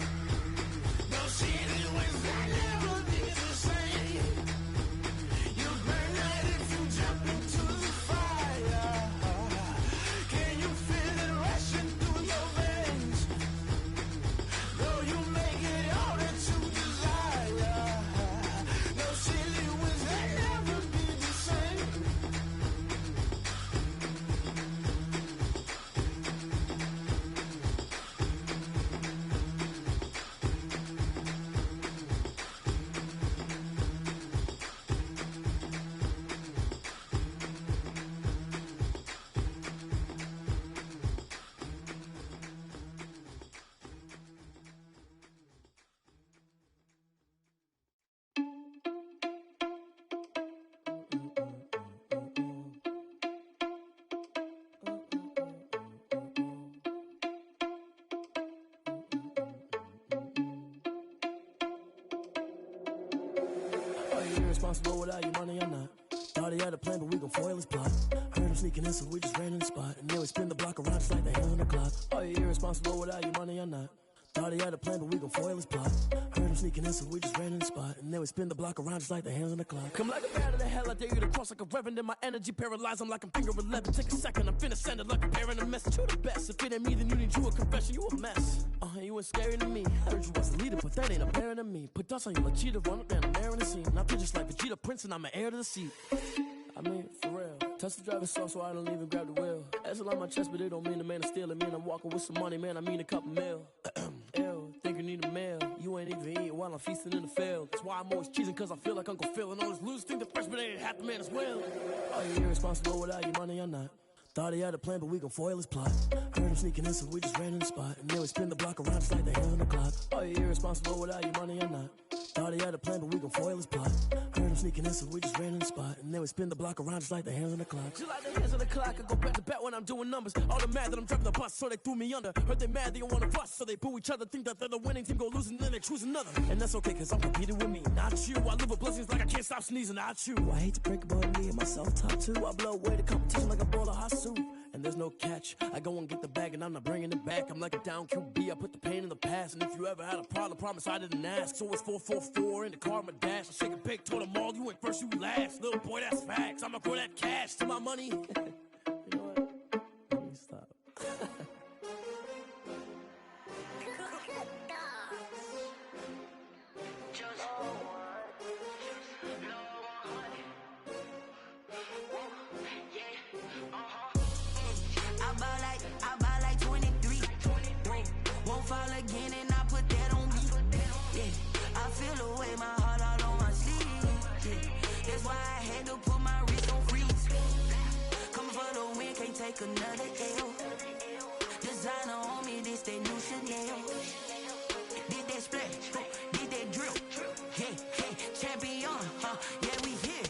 irresponsible without your money or not. Thought he had a plan, but we gon' foil his plot. Heard him sneaking in, so we just ran in the spot. And then we spin the block around just like the hands on the clock. Are you irresponsible without your money or not? Thought he had a plan, but we gon' foil his plot. Heard him sneaking in, so we just ran in the spot. And then we spin the block around just like the hands on the clock. Come like a bat of the hell, I dare you to cross like a reverend. In my energy paralyzed, I'm like I'm finger 11. Take a second, I'm finna send it like a parent a message. You the best, if it ain't me, then you need you a confession. You a mess, you ain't scary to me. Heard you was the leader, but that ain't apparent to me. Put dust on you like cheetah, run up down the air in the scene. Not just like Vegeta Prince, and I'm an heir to the seat. I mean, for real. Touch the driver's soft, so I don't even grab the wheel. That's on my chest, but it don't mean the man is stealing. Mean I'm walking with some money, man, I mean a couple mil. Ew, think you need a meal. You ain't even eating while I'm feasting in the field. That's why I'm always cheesing, cause I feel like Uncle Phil. And all this loose think the freshman ain't half the man as well. Are you irresponsible without your money or not? Thought he had a plan, but we gon' foil his plot. Heard him sneaking in, so we just ran in the spot. And then we spin the block around just like the hands on the clock. Are you irresponsible without your money or not? Thought he had a plan, but we gon' foil his plot. Heard him sneaking in, so we just ran in the spot. And then we spin the block around just like the hands on the clock. Just like the hands on the clock, I go back to back when I'm doing numbers. All the mad that I'm driving the bus, so they threw me under. Heard they mad, they don't wanna bust, so they boo each other. Think that they're the winning team, go losing, then they choose another. And that's okay, cause I'm competing with me, not you. I live with blessings like I can't stop sneezing, not you. I hate to break about me and my self-talk too. I blow away the competition like a bowl of hot soup. And there's no catch. I go and get the bag and I'm not bringing it back. I'm like a down QB, I put the pain in the past. And if you ever had a problem, promise I didn't ask. So it's 444 in the car, my dash. I shake a big, told them all, you went first, you last. Little boy, that's facts. I'ma grow that cash to my money. You know what? Let me stop. I buy like 23. Won't fall again and I put that on me. Yeah, I feel the way my heart all on my sleeve. Yeah, that's why I had to put my wrist on freeze. Coming for the win, can't take another L. Designer on me, this that new Chanel. Did that splash, did that drill. Yeah, champion, yeah, we here.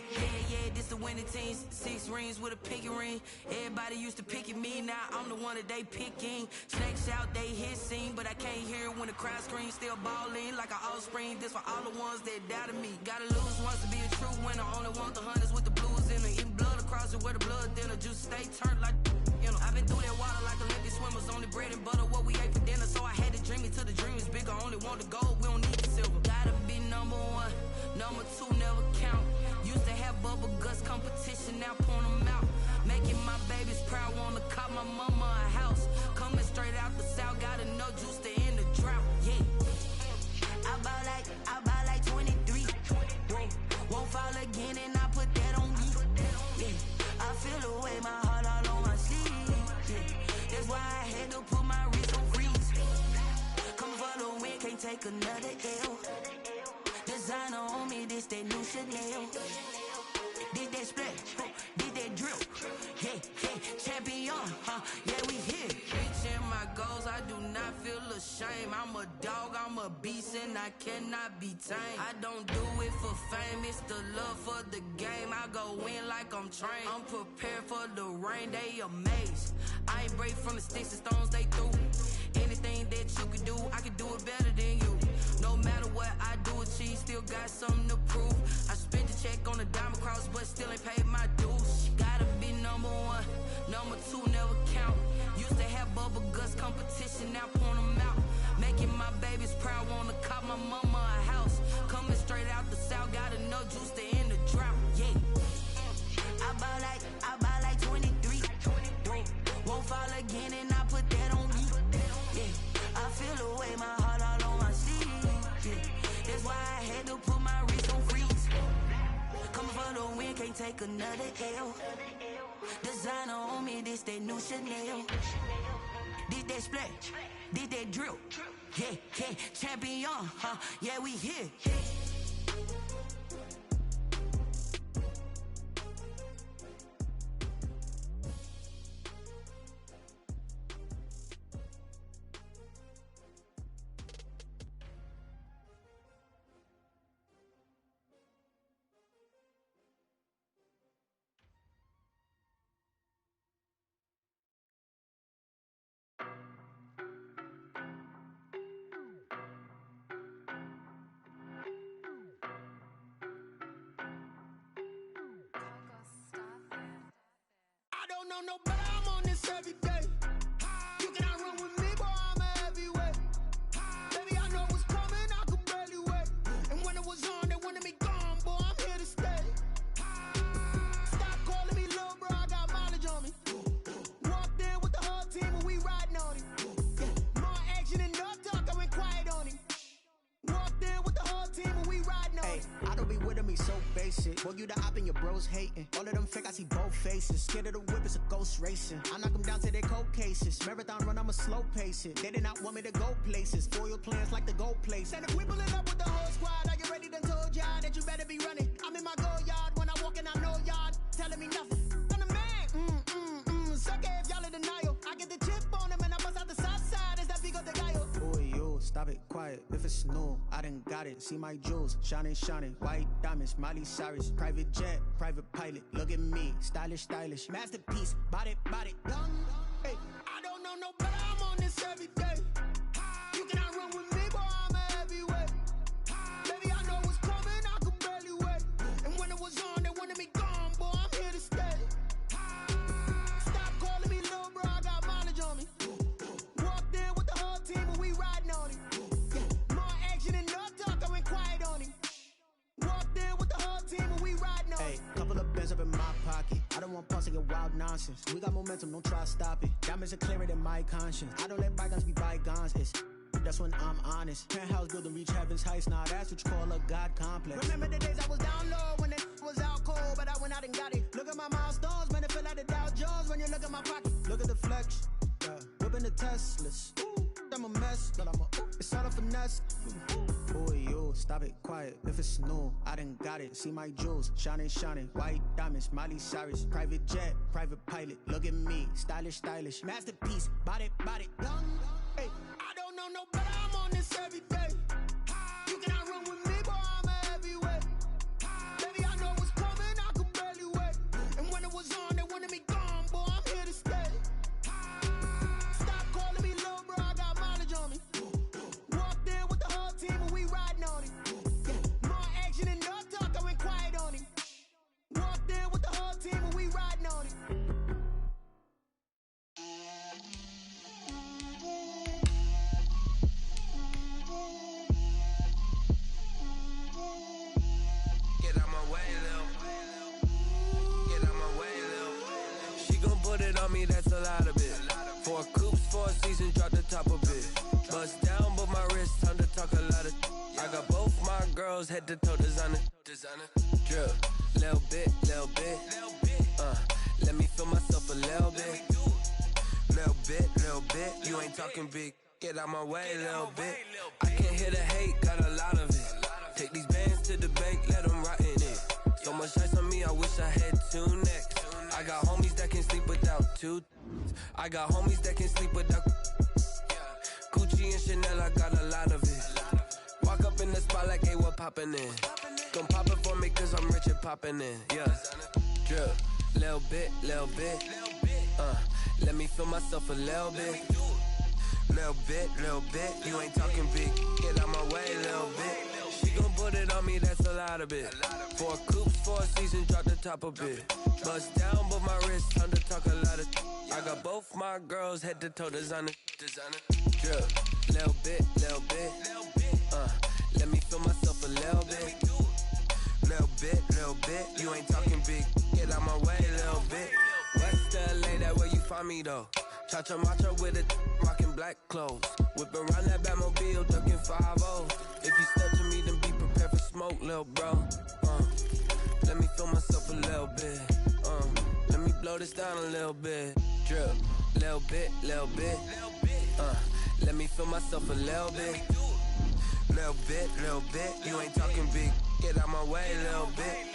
Yeah, this the winning team. 6 rings with a pinky ring. Everybody used to pick at me, now I'm the one that they picking. Snakes out, they hissing, but I can't hear it when the crowd screams. Still balling like an offspring. This for all the ones that doubted me. Gotta lose once to be a true winner. Only want the hunters with the blues in it. Eating blood across it where the blood thinner. Juice stay turned like, you know. I've been through that water like Olympic swimmers. Only bread and butter, what we ate for dinner. So I had to dream it till the dream is bigger. Only want the gold, we don't need the silver. Gotta be number 1, number 2 never count. Used to have bubble guts competition, now point them out. Making my babies proud, wanna cop my mama a house. Coming straight out the south, got enough juice to end the drought. Yeah, I buy like 23. Won't fall again and I put that on me. Yeah, I feel the way my heart all on my sleeve. Yeah, that's why I had to put my wrist on freeze. Coming for the win, can't take another L. Designer on me, this that new Chanel. Did that splash, did that drill. Yeah, champion, yeah, we here. Reaching my goals, I do not feel ashamed. I'm a dog, I'm a beast, and I cannot be tamed. I don't do it for fame, it's the love for the game. I go in like I'm trained. I'm prepared for the rain, they amazed. I ain't break from the sticks and stones they threw. Anything that you can do, I can do it better than you. No matter what I do, achieve, still got something to prove. I spent the check on the diamond cross, but still ain't paid my dues. Gotta be number 1, number 2 never count. Used to have bubble guts competition, now point them out. Making my babies proud, wanna cop my mama a house. Coming straight out the south, got enough juice to end the drought. Yeah, I buy like 23. Won't fall again and I put that on me. Yeah, I feel the way my heart all on my sleeve. Yeah, that's why I had to put my wrist on freeze. Coming for the win, can't take another L. Designer on me, this that new Chanel. Did that splash, did that drill. Yeah, champion, yeah, we here. know no better, I'm on this every day. You cannot run with me, boy, I'm a heavyweight. Baby, I know what's coming, I could barely wait. And when it was on, they wanted me gone, boy, I'm here to stay. Stop calling me little bro, I got mileage on me. Walked in with the whole team and we riding on him. More action and no talk, I went quiet on him. Walked in with the whole team and we riding on him. I don't be with him, he's so basic. Boy, you the op and your bros hating. All of them fake, I see both faces. Scared of the whip, it's a ghost racing. I knock them down to their cold cases. Marathon run, I'ma slow pace it. They did not want me to go places. Foil plans like the gold place. And if we pulling up with the whole squad, I get ready to told y'all that you better be running. I'm in my go yard when I walk in, I know y'all telling me nothing. I'm the man, suck it if y'all in denial. I get the chip on him and I bust out the south side. Is that Vigo de Gallo? Boy, yo, stop it, quiet. If it's new, I done got it. See my jewels, shining, shining. White diamonds, Miley Cyrus. Private jet, private pilot. Look at me, stylish, stylish. Masterpiece, body, young. Hey, I don't know no better, I'm on this every day. You cannot run with me, boy, I'm a heavyweight. Baby, I know what's coming, I could barely wait. And when it was on, they wanted me gone, boy, I'm here to stay. Stop calling me little bro, I got mileage on me. Walked in with the whole team and we riding on him. More action and no talk, I went quiet on him. Walked in with the whole team and we riding on him. Hey, couple of bins up in my pocket. I don't want pause to get wild nonsense. We got momentum, don't try to stop it. Diamonds are clearer than my conscience. I don't let bygones be bygones. That's when I'm honest. Penthouse building reach heaven's heights. Now that's what you call a God complex. Remember the days I was down low when it was out cold, but I went out and got it. Look at my milestones, man, it feel like the Dow Jones when you look at my pocket. Look at the flex, yeah. Whipping the Teslas. Ooh, I'm a mess, but it's all a finesse. Boy, yo, stop it, quiet. If it's new, I done got it. See my jewels, shining, shining. White diamonds, Miley Cyrus. Private jet, private pilot. Look at me, stylish, stylish. Masterpiece, body, young. Hey, I don't know no better, I'm on this every day. You cannot run with me, boy, I'm a heavyweight. Baby, I know what's coming, I could barely wait. And when it was on, they wanted me gone, boy, I'm here to stay. Stop calling me little bro, I got mileage on me. Walked in with the whole team and we riding on him. More action and no talk, I went quiet on him. Walked in with the whole team and we riding on him. Get out my way, Lil. Get out my way, Lil. She gon' put it on me, that's a lot of it. 4 coops, 4 seasons, drop the top a bit. Bust down, but my wrist, time to talk a lot of. I got both my girls, head to toe designer. Drip, little bit. Let me feel myself a little bit. Little bit. You ain't talking big. Get out my way, little bit. I can't hear the hate, got a lot of it. Take these bands to the bank, let them rot in it. So much ice on me, I wish I had 2 necks. I got homies that can sleep without 2. I got homies that can sleep without Gucci and Chanel, I got a lot of it. Walk up in the spot like, hey, what poppin' in? Gon' pop it for me cause I'm rich and poppin' in. Yeah, drip, little bit. Let me feel myself a little bit. Little bit. You ain't talking big. Get out my way, little bit. She gon' put it on me, that's a lot of it. 4 coops, 4 seasons, drop the top a bit. Bust down, but my wrist, time to talk a lot of. I got both my girls, head to toe designer. Drip, little bit. Let me feel myself a little bit. Little bit. You ain't talking big. Get out my way, little bit. West LA, that where you find me though. Cha-cha matcha with it, rockin' black clothes. Whip around that Batmobile, ducking 5-0. If you step to me, then be prepared for smoke, lil' bro. Let me feel myself a little bit. Let me blow this down a little bit. Drip, little bit. Let me feel myself a little bit. Little bit. You ain't talking big. Get out my way, little bit.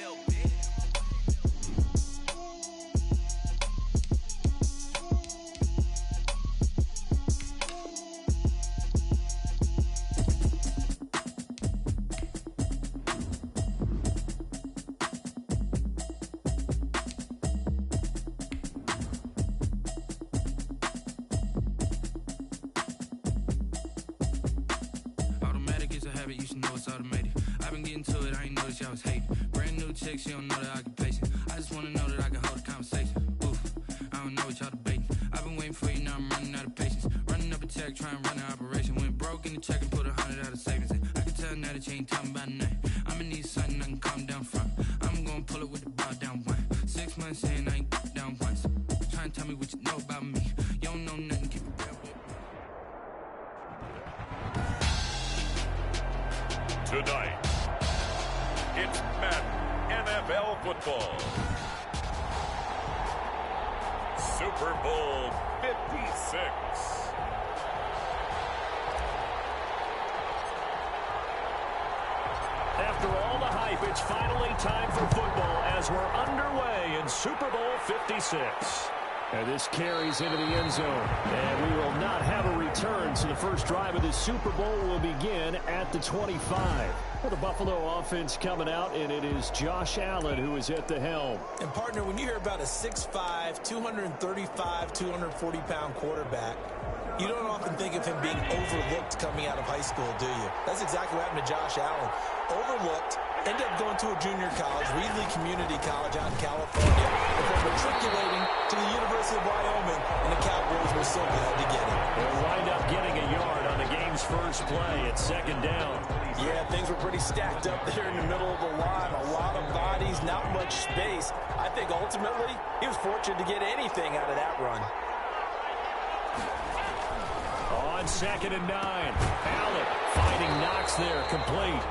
You should know it's automated. I've been getting to it, I ain't noticed y'all was hating. Brand new chick, she don't know that I can pace it. I just wanna know that I can hold a conversation. Oof, I don't know. what y'all debating. I've been waiting for you, now I'm running out of patience. Running up a check, trying to run an operation. Went broke in the check and put 100 out of savings in. I can tell now that you ain't talking about nothing. I'ma need something I can calm down from. I'm gonna pull it with the bar down one. 6 months in, I ain't down once. Trying to tell me what you know about me. You don't know nothing, keep it real with me. Tonight, it's Madden NFL football. Super Bowl 56. After all the hype, it's finally time for football as we're underway in Super Bowl 56. And this carries into the end zone. And we will not have a return, so the first drive of this Super Bowl will begin at the 25. Well, the Buffalo offense coming out, and it is Josh Allen who is at the helm. And, partner, when you hear about a 6'5", 235, 240-pound quarterback, you don't often think of him being overlooked coming out of high school, do you? That's exactly what happened to Josh Allen. Overlooked, ended up going to a junior college, Reedley Community College out in California, before matriculating to the University of Wyoming, and the Cowboys were so glad to get him. They'll wind up getting a yard on the game's first play at second down. Yeah, things were pretty stacked up there in the middle of the line. A lot of bodies, not much space. I think ultimately he was fortunate to get anything out of that run. On 2nd and 9, Allen fighting Knox there, complete.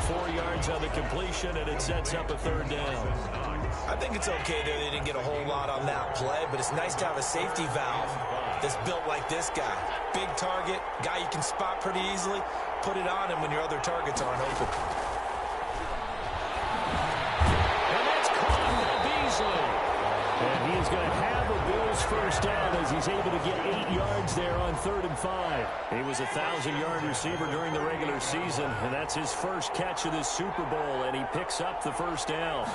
4 yards on the completion, and it sets up a third down. I think it's okay that they didn't get a whole lot on that play, but it's nice to have a safety valve that's built like this guy. Big target, guy you can spot pretty easily. Put it on him when your other targets aren't open. And that's caught by Beasley. And he's going to have a Bills first down as he's able to get 8 yards there on 3rd and 5. He was a 1,000-yard receiver during the regular season, and that's his first catch of this Super Bowl, and he picks up the first down.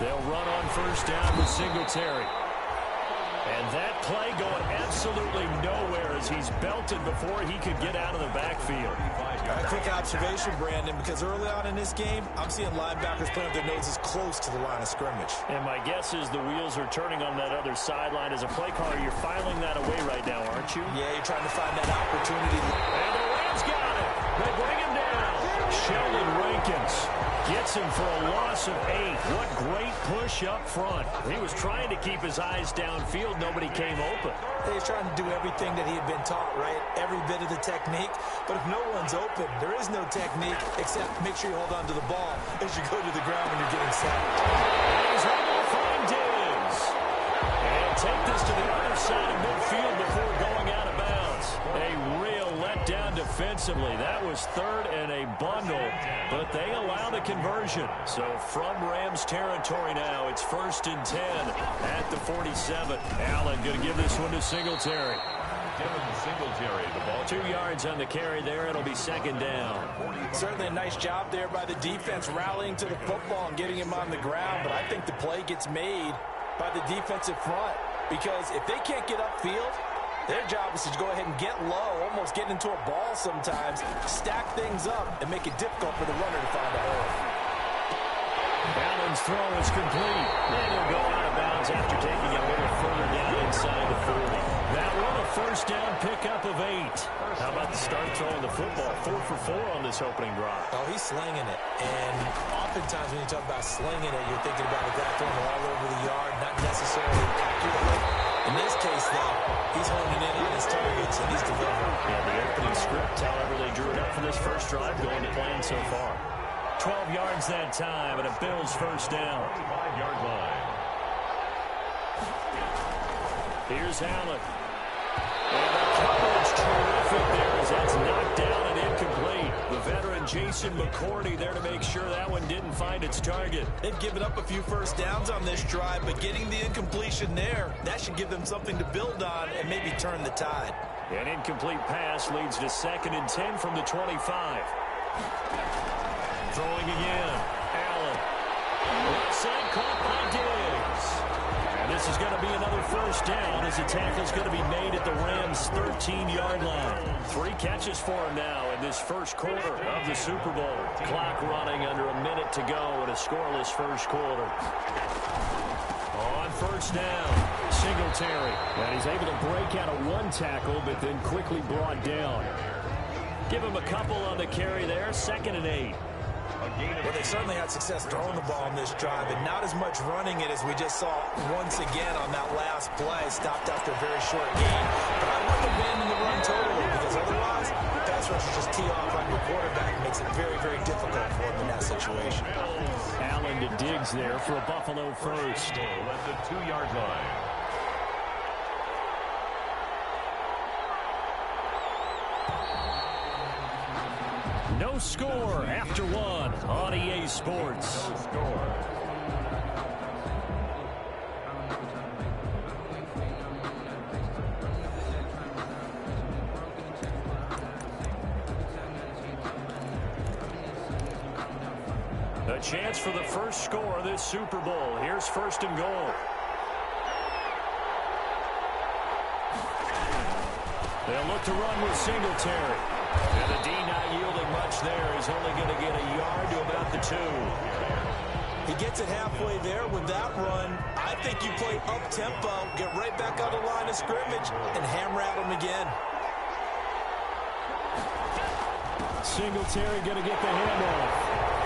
They'll run on first down with Singletary. And that play going absolutely nowhere as he's belted before he could get out of the backfield. A quick observation, Brandon, because early on in this game, I'm seeing linebackers playing with their noses close to the line of scrimmage. And my guess is the wheels are turning on that other sideline. As a play caller, you're filing that away right now, aren't you? Yeah, you're trying to find that opportunity. And the Rams got it. They bring him down. Sheldon Rankins gets him for a loss of 8. What great push up front. He was trying to keep his eyes downfield. Nobody came open. He's trying to do everything that he had been taught, right? Every bit of the technique. But if no one's open, there is no technique except make sure you hold on to the ball as you go to the ground when you're getting sacked. He's able to find Diggs. And take this to the other side of midfield before going out of bounds. A real letdown defensively. That was 3rd and a bundle, but they allow the conversion. So from Rams territory now, it's 1st and 10 at the 47. Allen going to give this one to Singletary. Singletary, the ball. 2 yards on the carry there. It'll be 2nd down. Certainly a nice job there by the defense rallying to the football and getting him on the ground, but I think the play gets made by the defensive front because if they can't get upfield, their job is to go ahead and get low, almost get into a ball sometimes, stack things up, and make it difficult for the runner to find a hole. Allen's throw is complete. And he'll go out of bounds after taking a little further down inside the 40. That one a first down pickup of 8. How about the start throwing the football? 4 for 4 on this opening drive. Oh, he's slinging it. And oftentimes when you talk about slinging it, you're thinking about a guy throwing it all over the yard, not necessarily accurately. In this case, though, he's honing in on his targets, and he's delivering. Yeah, the opening script, however they drew it up for this first drive, going to plan so far. 12 yards that time, and a Bills first down. 5-yard line. Here's Allen. And the coverage terrific there as that's knocked down and incomplete. The veteran Jason McCourty there to make sure that one didn't find its target. They've given up a few first downs on this drive, but getting the incompletion there, that should give them something to build on and maybe turn the tide. An incomplete pass leads to 2nd and 10 from the 25. Throwing again. Allen. Left side caught by Diggs. And this is going to be another first down as the tackle's going to be made at the Rams' 13-yard line. 3 catches for him now in this first quarter of the Super Bowl. Clock running under a minute to go in a scoreless first quarter. On 1st first down. Singletary. And he's able to break out of one tackle, but then quickly brought down. Give him a couple on the carry there. 2nd and 8. Well, they certainly had success throwing the ball on this drive, and not as much running it as we just saw once again on that last play. Stopped after a very short gain. But I wouldn't abandon the run totally, because otherwise, pass rushers just tee off on your quarterback. It makes it very, very difficult for him in that situation. Allen to Diggs there for a Buffalo first. At the 2-yard line. No score after 1 on EA Sports. No score. A chance for the first score of this Super Bowl. Here's 1st and goal. They'll look to run with Singletary. And the D not yielding much there. He's only going to get a yard to about the 2. He gets it halfway there with that run. I think you play up-tempo, get right back on the line of scrimmage, and hammer at him again. Singletary going to get the handoff.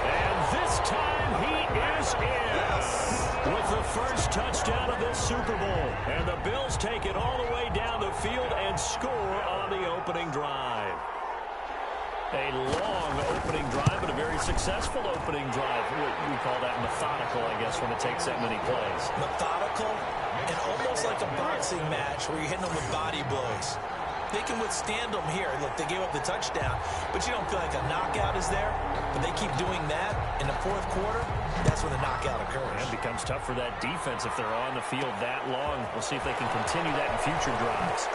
And this time he is in. Yes. With the first touchdown of this Super Bowl. And the Bills take it all the way down the field and score on the opening drive. A long opening drive, but a very successful opening drive. We call that methodical, I guess, when it takes that many plays. Methodical and almost like a boxing match where you're hitting them with body blows. They can withstand them here. Look, they gave up the touchdown, but you don't feel like a knockout is there. But they keep doing that in the 4th quarter. That's when the knockout occurs. And it becomes tough for that defense if they're on the field that long. We'll see if they can continue that in future drives.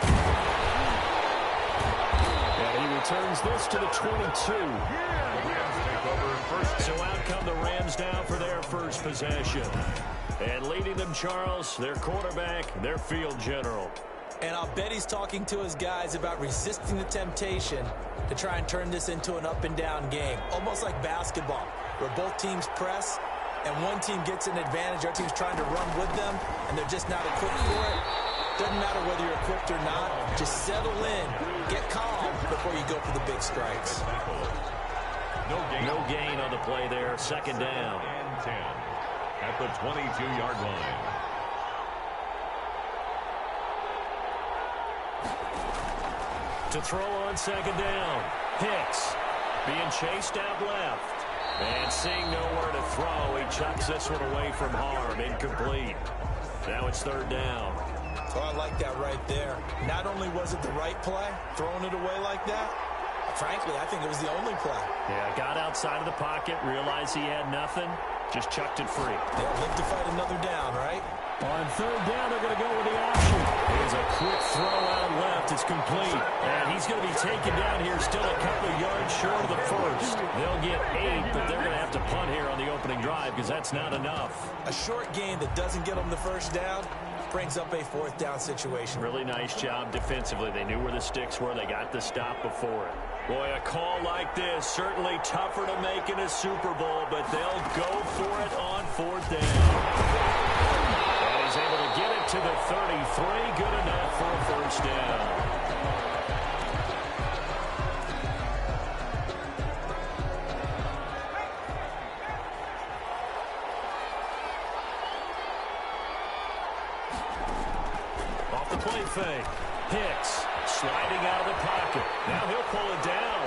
And he returns this to the 22. So out come the Rams now for their first possession. And leading them, Charles, their quarterback, their field general. And I'll bet he's talking to his guys about resisting the temptation to try and turn this into an up-and-down game. Almost like basketball, where both teams press, and one team gets an advantage. Our team's trying to run with them, and they're just not equipped for it. Doesn't matter whether you're equipped or not. Just settle in, get calm before you go for the big strikes. No gain on the play there. 2nd down. And 10 at the 22-yard line. To throw on 2nd down. Hicks being chased out left. And seeing nowhere to throw, he chucks this one away from harm. Incomplete. Now it's 3rd down. Oh, I like that right there. Not only was it the right play, throwing it away like that, frankly, I think it was the only play. Yeah, got outside of the pocket, realized he had nothing, just chucked it free. They'll live to fight another down, right? On 3rd down, they're going to go with the option. Here's a quick throw out left. It's complete. And he's going to be taken down here, still a couple of yards short of the first. They'll get 8, but they're going to have to punt here on the opening drive because that's not enough. A short gain that doesn't get them the first down brings up a 4th down situation. Really nice job defensively. They knew where the sticks were. They got the stop before it. Boy, a call like this, certainly tougher to make in a Super Bowl, but they'll go for it on 4th down. And he's able to get it to the 33. Good enough for a first down. Off the play fake. Hicks sliding out of the pocket. Now he'll pull it down.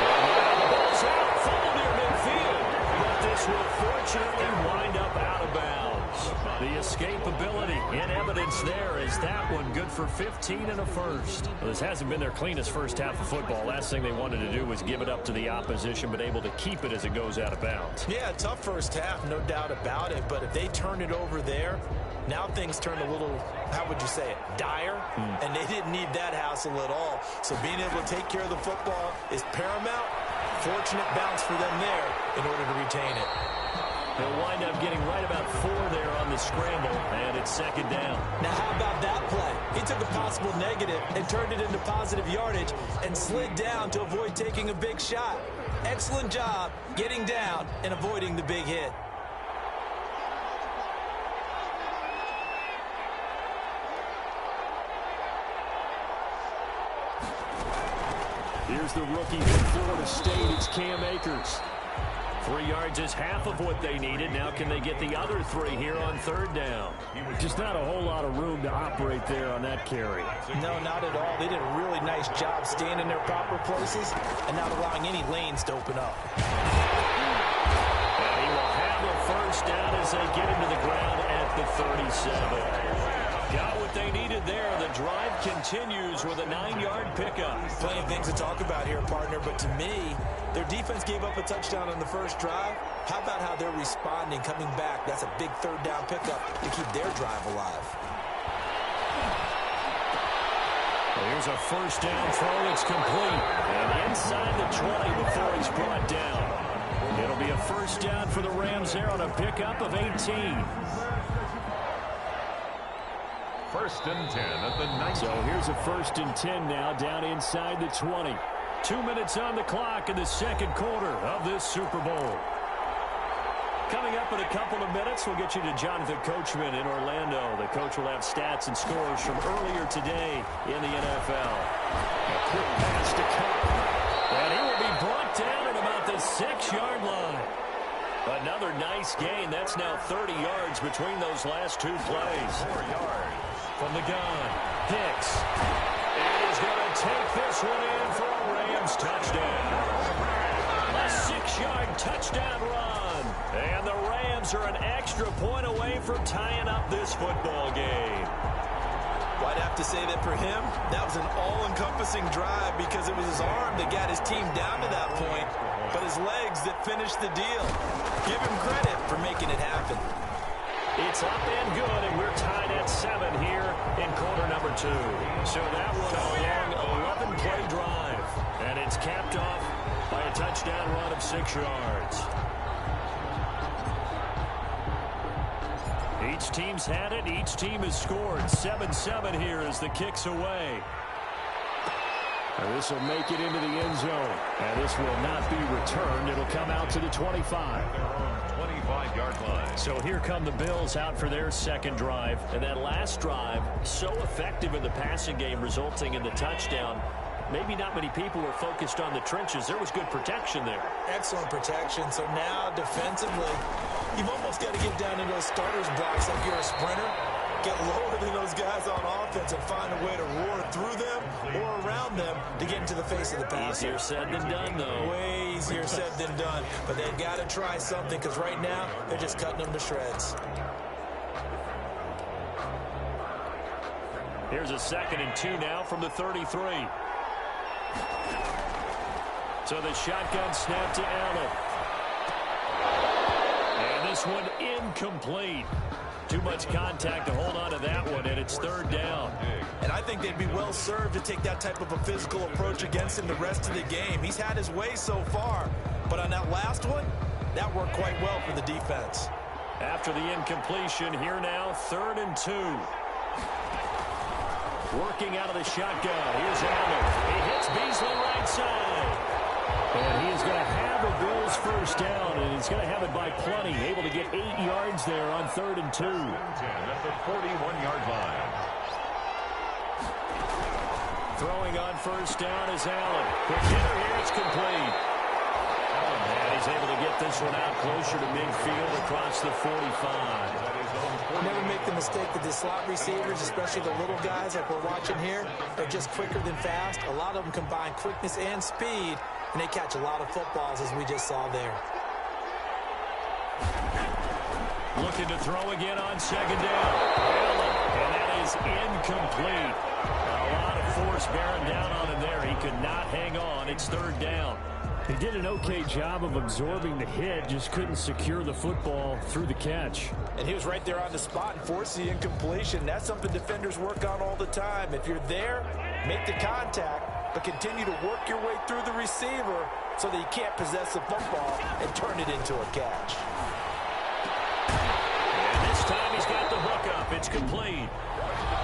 And now the ball's out. Fumble near midfield. But this will fortunately wind up out of bounds. The escapability in evidence there. Is that one good for 15 and a first? Well, this hasn't been their cleanest first half of football. Last thing they wanted to do was give it up to the opposition, but able to keep it as it goes out of bounds. Yeah, tough first half, no doubt about it. But if they turn it over there, now things turn a little, how would you say it, dire? And they didn't need that hassle at all. So being able to take care of the football is paramount. Fortunate bounce for them there in order to retain it. They'll wind up getting right about 4 there on the scramble, and it's 2nd down. Now, how about that play? He took a possible negative and turned it into positive yardage and slid down to avoid taking a big shot. Excellent job getting down and avoiding the big hit. Here's the rookie from Florida State. It's Cam Akers. 3 yards is half of what they needed. Now can they get the other 3 here on third down? Just not a whole lot of room to operate there on that carry. No, not at all. They did a really nice job staying in their proper places and not allowing any lanes to open up. And he will have a first down as they get him to the ground at the 37. Got what they needed there. The drive continues with a 9-yard pickup. Plenty of things to talk about here, partner, but to me, their defense gave up a touchdown on the first drive. How about how they're responding, coming back? That's a big third down pickup to keep their drive alive. Well, here's a first down throw. It's complete. And inside the 20 before he's brought down. It'll be a first down for the Rams there on a pickup of 18. First and 10 at the 19. So here's a first and 10 now down inside the 20. 2 minutes on the clock in the second quarter of this Super Bowl. Coming up in a couple of minutes, we'll get you to Jonathan Coachman in Orlando. The coach will have stats and scores from earlier today in the NFL. A quick pass to Cup. And he will be brought down at about the 6-yard line. Another nice gain. That's now 30 yards between those last 2 plays. 4 yards. From the gun, Hicks. And he's going to take this one in for a Rams touchdown. A 6-yard touchdown run. And the Rams are an extra point away from tying up this football game. Well, I'd have to say that for him, that was an all-encompassing drive because it was his arm that got his team down to that point, but his legs that finished the deal. Give him credit for making it happen. It's up and good, and we're tied at 7 here in quarter number 2. So that one a long 11-play drive, and it's capped off by a touchdown run of 6 yards. Each team's had it. Each team has scored. 7-7 here as the kick's away. And this will make it into the end zone. And this will not be returned. It'll come out to the 25. 25-yard line. So here come the Bills out for their second drive. And that last drive, so effective in the passing game, resulting in the touchdown. Maybe not many people were focused on the trenches. There was good protection there. Excellent protection. So now defensively, you've almost got to get down into those starters blocks like you're a sprinter. Get lower than those guys on offense and find a way to roar through them or around them to get into the face of the passer. Easier said than done, though. Way easier said than done. But they've got to try something because right now they're just cutting them to shreds. Here's a 2nd and 2 now from the 33. So the shotgun snap to Allen. And this one incomplete. Too much contact to hold on to that one, and it's 3rd down. And I think they'd be well served to take that type of a physical approach against him the rest of the game. He's had his way so far, but on that last one, that worked quite well for the defense. After the incompletion, here now, 3rd and 2. Working out of the shotgun. Here's Allen. He hits Beasley right side. And he is going to have the Bills first down, and he's going to have it by plenty. Able to get 8 yards there on 3rd and 2. At the 41-yard line. Throwing on first down is Allen. Quick hitter here, it's complete. And he's able to get this one out closer to midfield across the 45. Never make the mistake that the slot receivers, especially the little guys like we're watching here, are just quicker than fast. A lot of them combine quickness and speed, and they catch a lot of footballs, as we just saw there. Looking to throw again on 2nd down. Allen, and that is incomplete. A lot of force bearing down on him there. He could not hang on. It's 3rd down. He did an okay job of absorbing the hit, just couldn't secure the football through the catch. And he was right there on the spot and forced the incompletion. That's something defenders work on all the time. If you're there, make the contact, but continue to work your way through the receiver so that you can't possess the football and turn it into a catch. And this time he's got the hook up. It's complete.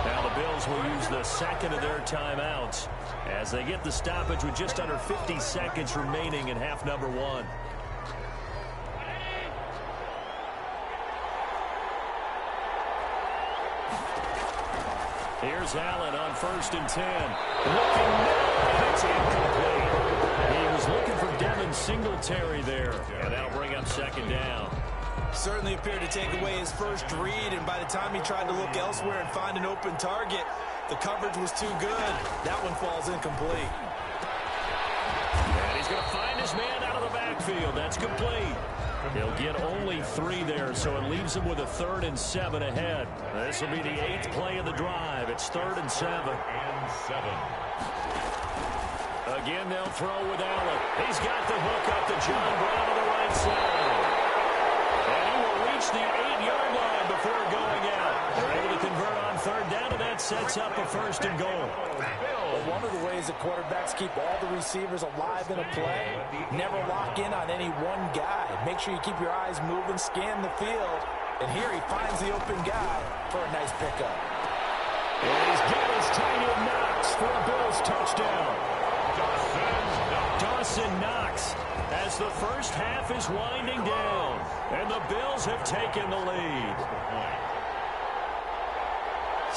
Now the Bills will use the 2nd of their timeouts as they get the stoppage with just under 50 seconds remaining in half number 1. Here's Allen on 1st and 10. Looking now. It's incomplete. He was looking for Devin Singletary there, and that'll bring up second down. Certainly appeared to take away his first read, and by the time he tried to look elsewhere and find an open target, the coverage was too good. That one falls incomplete. And he's going to find his man out of the backfield. That's complete. He'll get only 3 there, so it leaves him with a 3rd and 7 ahead. This will be the 8th play of the drive. It's 3rd and 7. Again, they'll throw with Allen. He's got the hook up to John Brown on the right side. And he will reach the 8-yard line before going out. They're able to convert on 3rd down, and that sets up a 1st and goal. Well, one of the ways that quarterbacks keep all the receivers alive in a play, never lock in on any one guy. Make sure you keep your eyes moving, scan the field, and here he finds the open guy for a nice pickup. And he's got his tight end Knox for a Bills touchdown. Dawson Knox as the first half is winding down, and the Bills have taken the lead.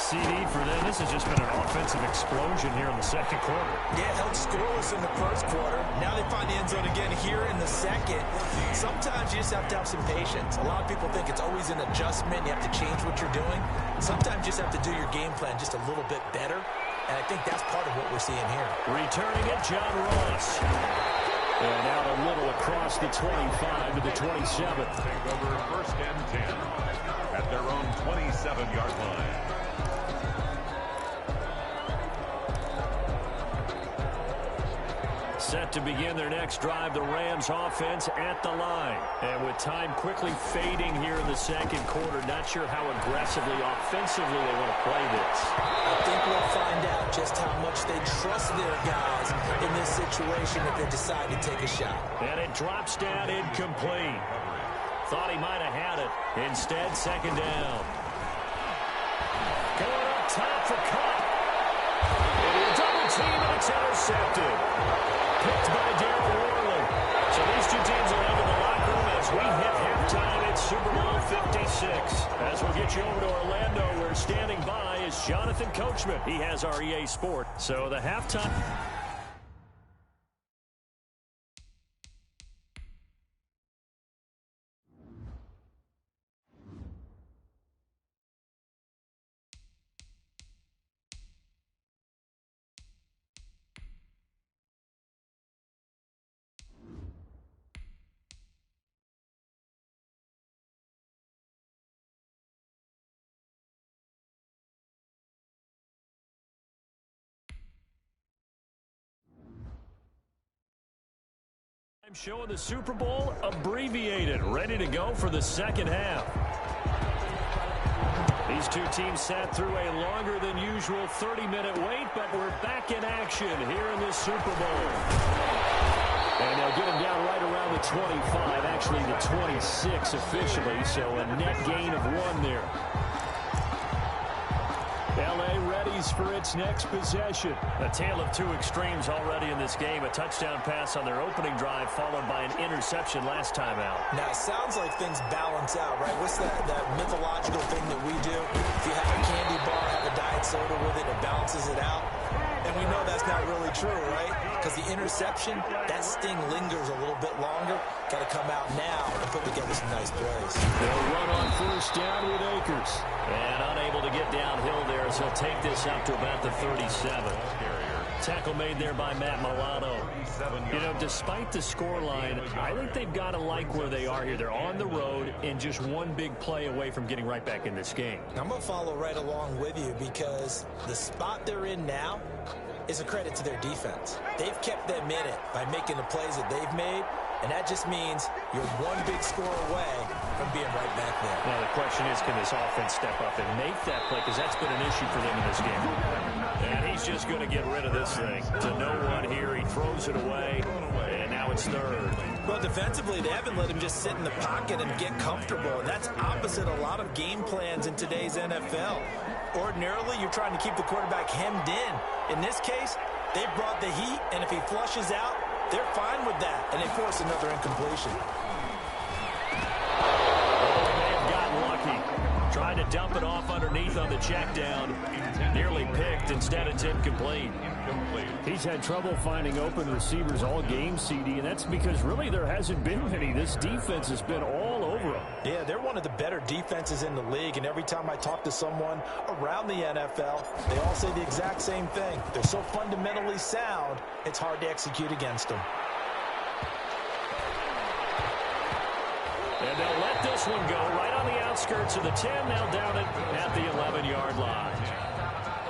CD for them, this has just been an offensive explosion here in the second quarter. Yeah, held scoreless in the first quarter. Now they find the end zone again here in the second. Sometimes you just have to have some patience. A lot of people think it's always an adjustment. You have to change what you're doing. Sometimes you just have to do your game plan just a little bit better. And I think that's part of what we're seeing here. Returning it, John Ross. And out a little across the 25 to the 27. Take over 1st and 10 at their own 27-yard line. Set to begin their next drive, the Rams offense at the line. And with time quickly fading here in the second quarter, not sure how aggressively, offensively they want to play this. I think we'll find out just how much they trust their guys in this situation if they decide to take a shot. And it drops down incomplete. Thought he might have had it. Instead, second down. Going up top for Cup. And a double team, and it's intercepted. Picked by Darren Worley. So these two teams will enter the locker room as we hit halftime at Super Bowl 56. As we'll get you over to Orlando, where standing by is Jonathan Coachman. He has our EA Sport. So the halftime... Showing the Super Bowl abbreviated, ready to go for the second half. These two teams sat through a longer than usual 30-minute wait, but we're back in action here in the Super Bowl. And they'll get him down right around the 25, actually the 26 officially, so a net gain of 1 there. L.A. readies for its next possession. A tale of two extremes already in this game. A touchdown pass on their opening drive followed by an interception last time out. Now, it sounds like things balance out, right? What's that mythological thing that we do? If you have a candy bar, have a diet soda with it, it balances it out. And we know that's not really true, right? Because the interception, that sting lingers a little bit longer. Got to come out now and put together some nice plays. They'll run on first down with Akers. And unable to get downhill there as he'll take this up to about the 37. Tackle made there by Matt Milano. You know, despite the scoreline, I think they've got to like where they are here. They're on the road and just one big play away from getting right back in this game. I'm going to follow right along with you because the spot they're in now is a credit to their defense. They've kept them in it by making the plays that they've made, and that just means you're one big score away from being right back there. Now, the question is, can this offense step up and make that play? Because that's been an issue for them in this game. And he's just going to get rid of this thing. To no one here, he throws it away, and now it's third. Well, defensively, they haven't let him just sit in the pocket and get comfortable, and that's opposite a lot of game plans in today's NFL. Ordinarily, you're trying to keep the quarterback hemmed in. In this case, they brought the heat, and if he flushes out, they're fine with that, and they force another incompletion. Oh, they have gotten lucky. Trying to dump it off underneath on the check down. Nearly picked. Instead, it's incomplete. Incomplete. He's had trouble finding open receivers all game, CD, and that's because really there hasn't been many. This defense has been all over him. Yeah, they're one of the better defenses in the league, and every time I talk to someone around the NFL, they all say the exact same thing. They're so fundamentally sound, it's hard to execute against them. And they'll let this one go right on the outskirts of the 10, now down it at the 11-yard line.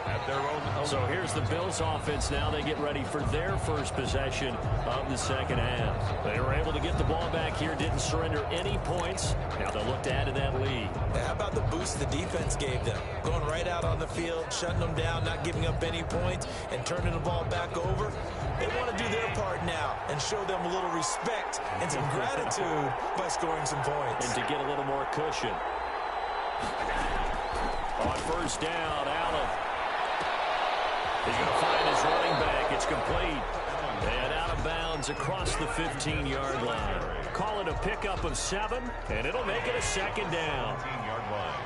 At their own. So here's the Bills offense now. They get ready for their first possession of the second half. They were able to get the ball back here, didn't surrender any points. Now they'll look to add to that lead. How about the boost the defense gave them? Going right out on the field, shutting them down, not giving up any points, and turning the ball back over. They want to do their part now and show them a little respect and some gratitude by scoring some points. And to get a little more cushion. On first down, Allen. He's going to find his running back. It's complete. And out of bounds across the 15-yard line. Call it a pickup of 7, and it'll make it a second down. 15-yard line.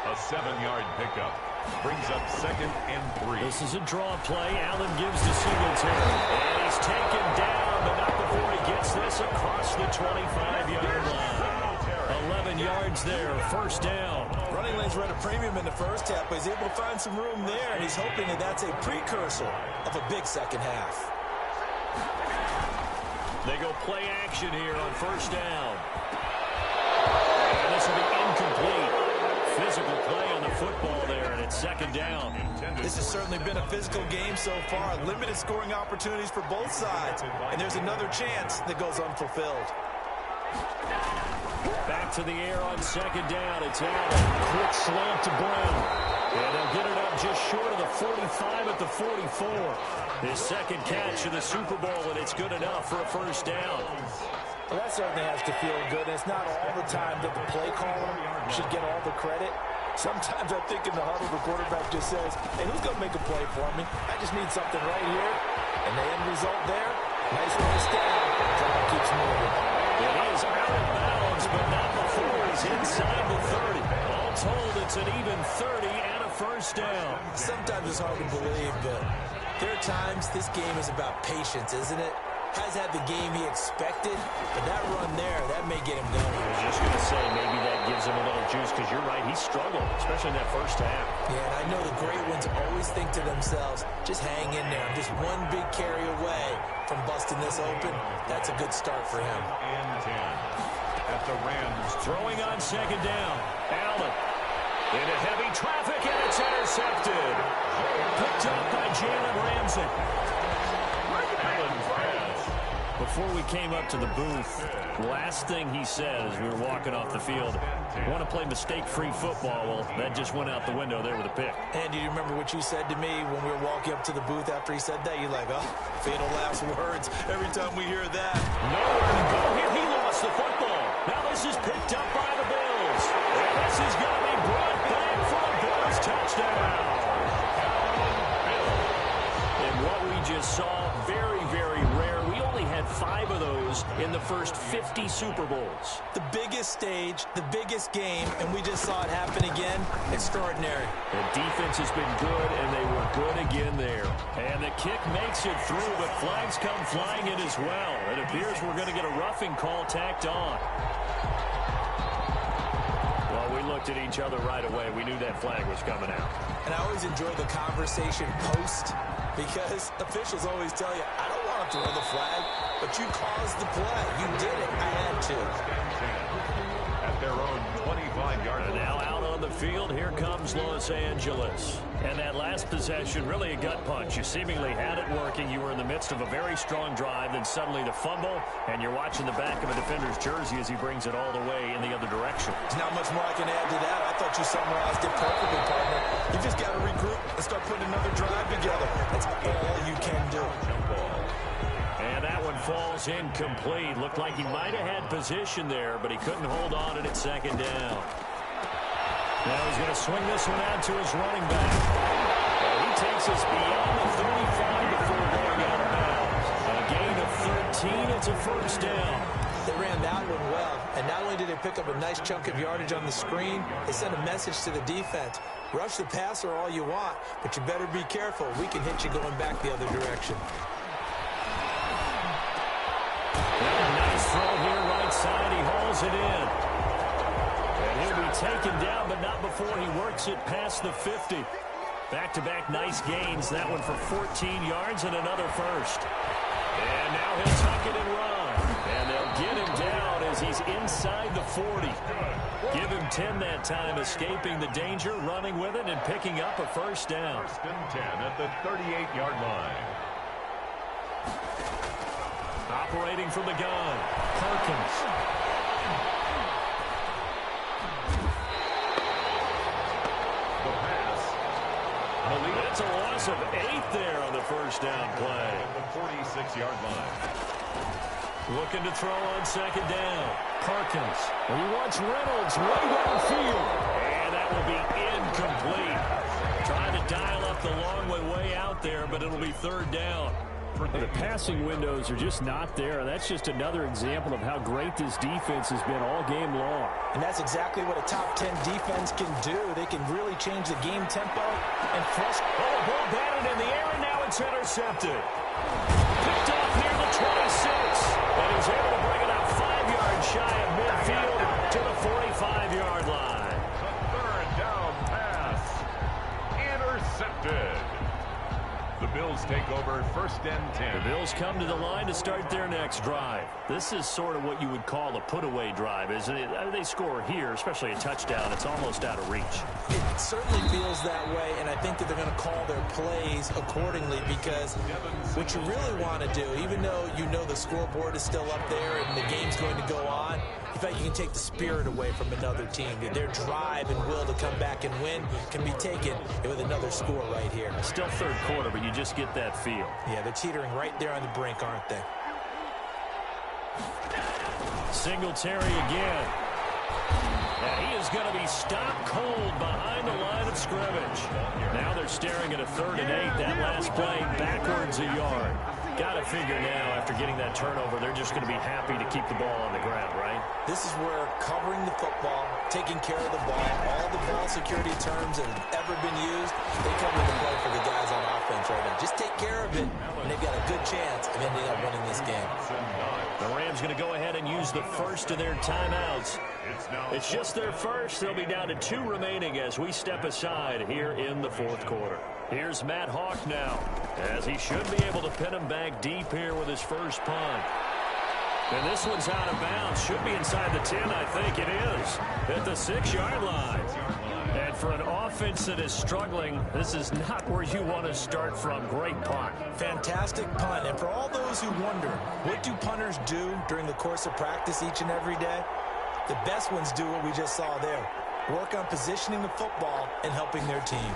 A 7-yard pickup. Brings up 2nd and 3. This is a draw play. Allen gives to Singletary. And he's taken down, but not before he gets this across the 25-yard line. 11 yards there, first down. Running lanes were at a premium in the first half, but he's able to find some room there, and he's hoping that that's a precursor of a big second half. They go play action here on first down. And this will be incomplete. Physical play on the football there, and it's second down. This has certainly been a physical game so far. Limited scoring opportunities for both sides, and there's another chance that goes unfulfilled. Back to the air on second down. It's Allen. Quick slant to Brown. And they'll get it up just short of the 45 at the 44. His second catch of the Super Bowl, and it's good enough for a first down. Well, that certainly has to feel good. And it's not all the time that the play caller should get all the credit. Sometimes I think in the huddle, the quarterback just says, hey, who's going to make a play for me? I just need something right here. And the end result there, nice first down. Drive keeps moving. It is out of bounds, but not before he's inside the 30. All told, it's an even 30 and a first down. Sometimes it's hard to believe, but there are times this game is about patience, isn't it? Has had the game he expected, but that run there, that may get him going. I was just going to say, maybe that gives him a little juice, because you're right, he struggled, especially in that first half. Yeah, and I know the great ones always think to themselves, just hang in there. I'm just one big carry away from busting this open. That's a good start for him. And 10 at the Rams. Throwing on second down. Allen into heavy traffic, and it's intercepted. Picked up by Jalen Ramsey. Before we came up to the booth, last thing he said as we were walking off the field, want to play mistake-free football. Well, that just went out the window there with a pick. And do you remember what you said to me when we were walking up to the booth after he said that? You're like, oh, fatal last words every time we hear that. Nowhere to go here. He lost the football. Now this is picked up by the Bills. And this is going to be brought back for a Bills touchdown. And what we just saw, very, very rare. We only had 5 of those in the first 50 Super Bowls. The biggest stage, the biggest game, and we just saw it happen again. Extraordinary. The defense has been good, and they were good again there. And the kick makes it through, but flags come flying in as well. It appears we're going to get a roughing call tacked on. Well, we looked at each other right away. We knew that flag was coming out. And I always enjoy the conversation post, because officials always tell you, I don't want to throw the flag, but you caused the play. You did it. I had to. At their own 25-yard line. And now out on the field, here comes Los Angeles. And that last possession, really a gut punch. You seemingly had it working. You were in the midst of a very strong drive, then suddenly the fumble, and you're watching the back of a defender's jersey as he brings it all the way in the other direction. There's not much more I can add to that. I thought you summarized it perfectly, partner. You just got to regroup and start putting another drive together. That's all you can do. And that one falls incomplete. Looked like he might have had position there, but he couldn't hold on to it at second down. Now he's going to swing this one out to his running back. And he takes us beyond the 35 before going out of bounds. A gain of 13, it's a first down. They ran that one well, and not only did they pick up a nice chunk of yardage on the screen, they sent a message to the defense. Rush the passer all you want, but you better be careful. We can hit you going back the other direction. Nice throw here, right side. He hauls it in. And he'll be taken down, but not before he works it past the 50. Back-to-back nice gains. That one for 14 yards and another first. And now he'll tuck it and run. And they'll get him down as he's inside the 40. Give him 10 that time, escaping the danger, running with it, and picking up a first down. First and 10 at the 38-yard line. Operating from the gun, Perkins. The pass. That's a loss of 8 there on the first down play. At the 46-yard line. Looking to throw on second down. Perkins. He wants Reynolds way downfield. And that will be incomplete. Trying to dial up the long way out there, but it'll be third down. The passing windows are just not there. That's just another example of how great this defense has been all game long. And that's exactly what a top 10 defense can do. They can really change the game tempo and thrust. Oh, ball batted in the air, and now it's intercepted. Picked off near the 26. And he's able to bring it out 5 yards shy of midfield to the 45-yard line. The third down pass. Intercepted. The Bills take over first and 10. The Bills come to the line to start their next drive. This is sort of what you would call a put-away drive, isn't it? They score here, especially a touchdown. It's almost out of reach. It certainly feels that way, and I think that they're going to call their plays accordingly because what you really want to do, even though you know the scoreboard is still up there and the game's going to go on, in fact, you can take the spirit away from another team. Their drive and will to come back and win can be taken with another score right here. Still third quarter, but you just get that feel. Yeah, they're teetering right there on the brink, aren't they? Singletary again. And he is going to be stopped cold behind the line of scrimmage. Now they're staring at a 3rd and 8. That last play backwards a yard. Got to figure now, after getting that turnover, they're just going to be happy to keep the ball on the ground, right? This is where covering the football, taking care of the ball, all the ball security terms that have ever been used, they come into play for the guys on offense right now. Just take care of it, and they've got a good chance of ending up winning this game. The Rams going to go ahead and use the first of their timeouts. It's just their first. They'll be down to 2 remaining as we step aside here in the 4th quarter. Here's Matt Hawk now, as he should be able to pin him back deep here with his first punt. And this one's out of bounds. Should be inside the 10, I think it is, at the 6-yard line. And for an offense that is struggling, this is not where you want to start from. Great punt. Fantastic punt. And for all those who wonder, what do punters do during the course of practice each and every day? The best ones do what we just saw there. Work on positioning the football and helping their team.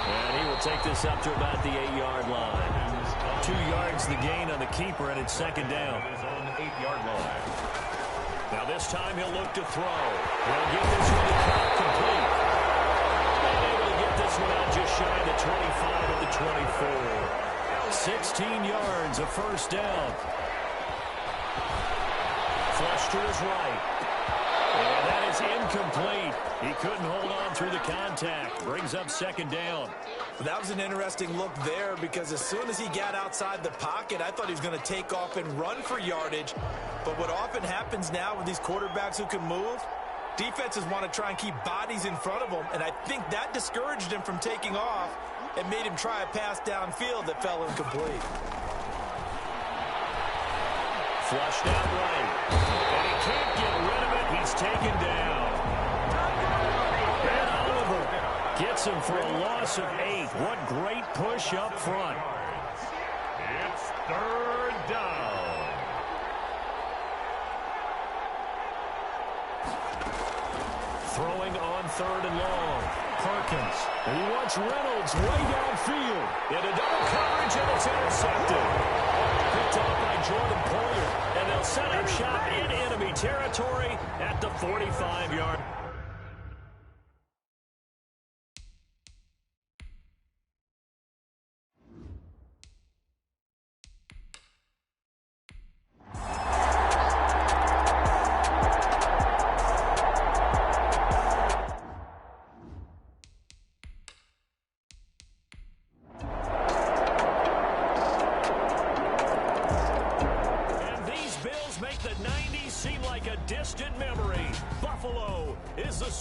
And he will take this up to about the 8-yard line. 2 yards the gain on the keeper, and it's second down. On the 8-yard line. Now this time he'll look to throw. He'll get this one to count complete. And able to get this one out just shy of the 25 at the 24. 16 yards, a first down. Flush to his right. And that is incomplete. He couldn't hold on through the contact. Brings up second down. That was an interesting look there because as soon as he got outside the pocket, I thought he was going to take off and run for yardage. But what often happens now with these quarterbacks who can move, defenses want to try and keep bodies in front of them, and I think that discouraged him from taking off and made him try a pass downfield that fell incomplete. Flushed out right. And he can't get rid of it. He's taken down. And Oliver gets him for a loss of 8. What great push up front. It's third down. Throwing on 3rd and long. Perkins. And he wants Reynolds way downfield. Into double coverage, and it's intercepted. Picked off by Jordan Poyer. And they'll set up shop in enemy territory at the 45-yard.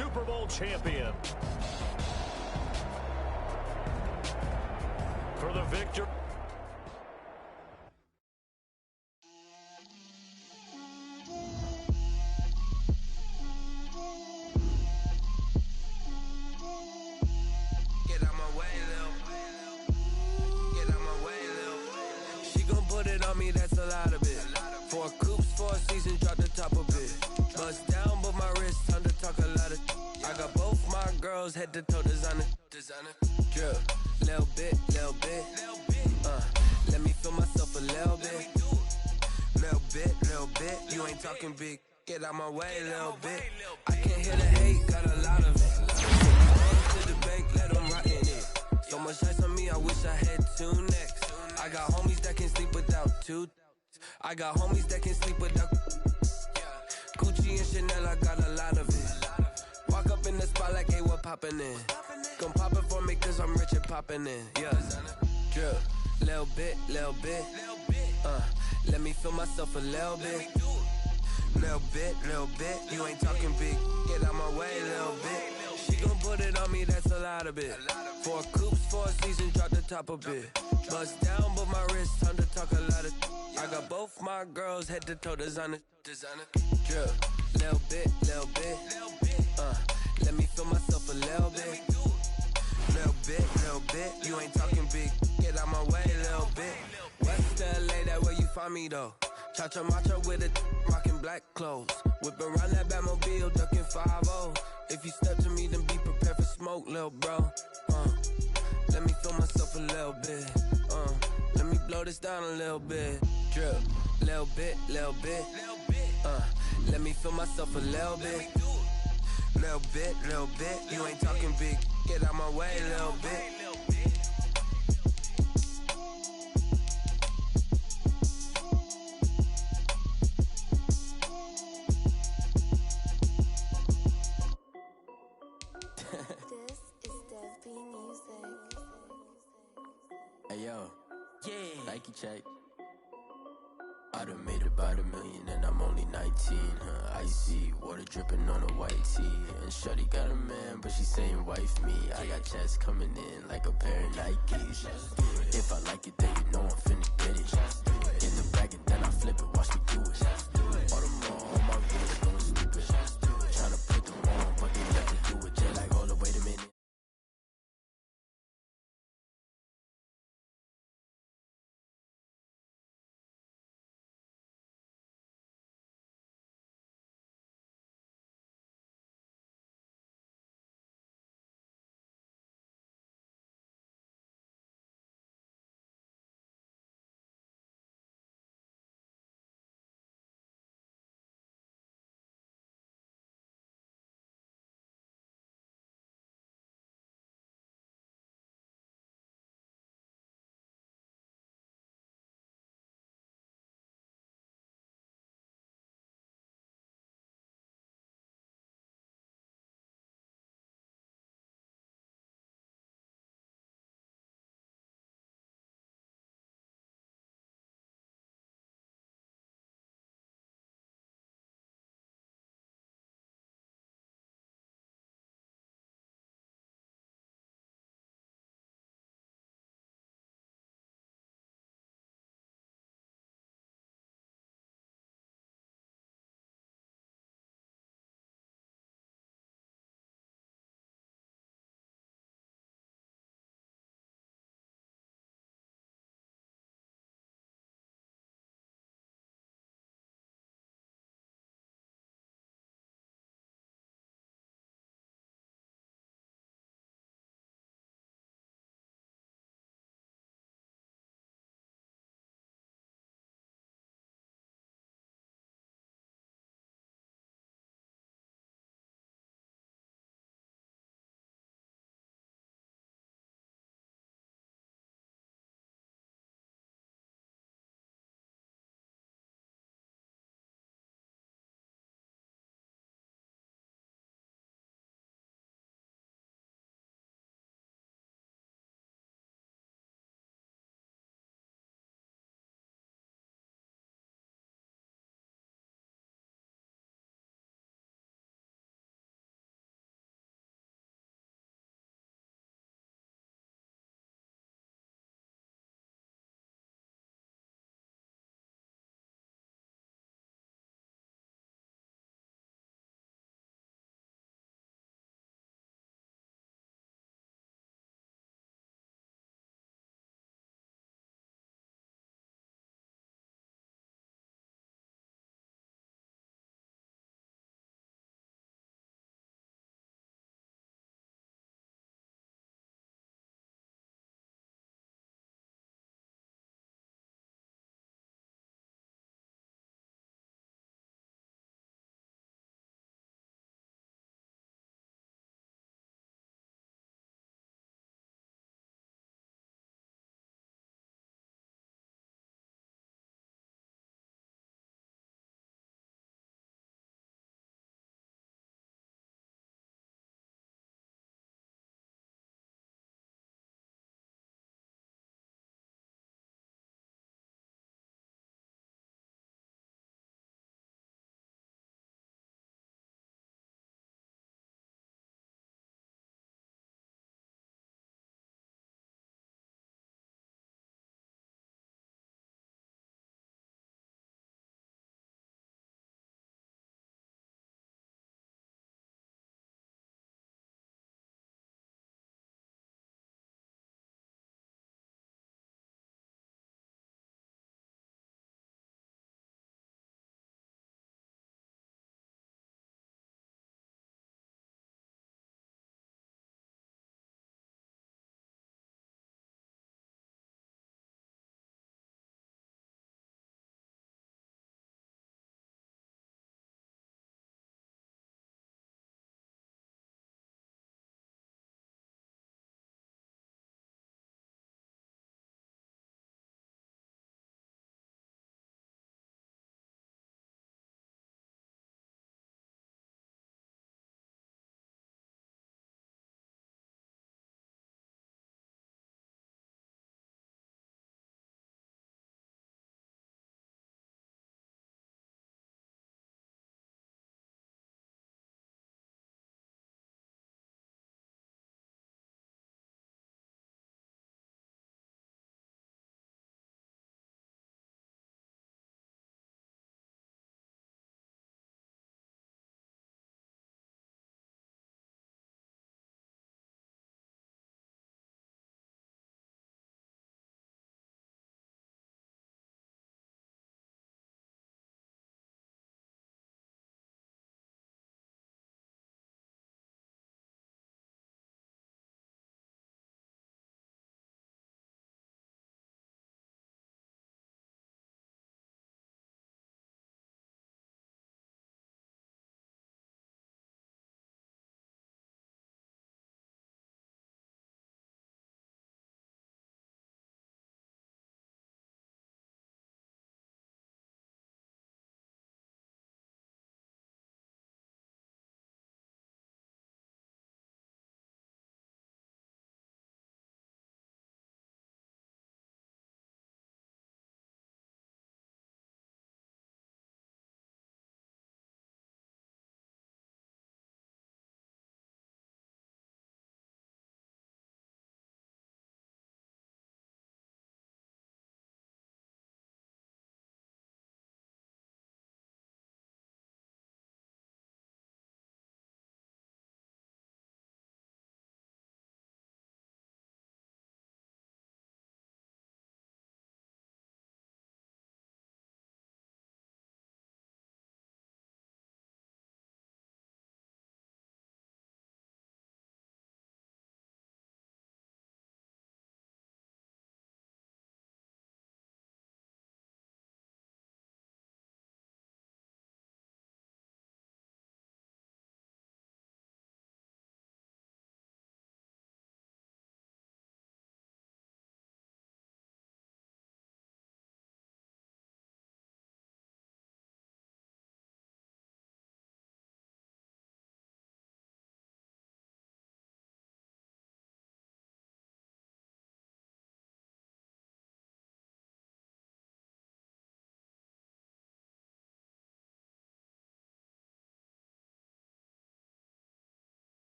Super Bowl champion. For the victor. Get out my way, Lil. Get out my way, Lil. She gon' put it on me, that's a lot of it. 4 coops, 4 seasons, drop the top a bit. Bust down, but my wrist, time to talk a lot of. I got both my girls head to toe designer. Drip, little bit, little bit. Let me feel myself a little bit. Little bit. You ain't talking big. Get out my way, little bit. I can't hear the hate, got a lot of it. To the bank, let them rot in it. So much ice on me, I wish I had 2 necks. I got homies that can sleep without 2. I got homies that can sleep without Gucci and Chanel, I got a lot of it. Walk up in the spot like, hey, what poppin' in? Gon' pop it for me cause I'm rich and poppin' in. Yeah, drip, little bit. Let me feel myself a little bit. Little bit. You ain't talking big. Get out my way, little bit. She gon' put it on me, that's a lot of it. 4 coops, 4 seasons, drop the top a bit. Bust down, but my wrist, time to talk a lot of. I got both my girls head to toe designer. Drip, little bit. Let me feel myself a little bit. Little bit. You ain't talking big. Get out my way, little bit. West LA, that where you find me though. Cha-cha matcha with a rockin' black clothes. Whip around that Batmobile, ducking 5-0. If you step to me, then be prepared for smoke, lil' bro. Let me feel myself a little bit. Let me blow this down a little bit. Drip, little bit. Let me feel myself a little bit. Little bit. You ain't talking big. Get out my way, little bit. Hey yo, Nike check. I done made about $1 million and I'm only 19. Icy water dripping on a white tee. And shorty got a man, but she saying wife me. I got checks coming in like a pair of Nikes. If I like it, then you know I'm finna get it. In the bag and then I flip it, watch me do it.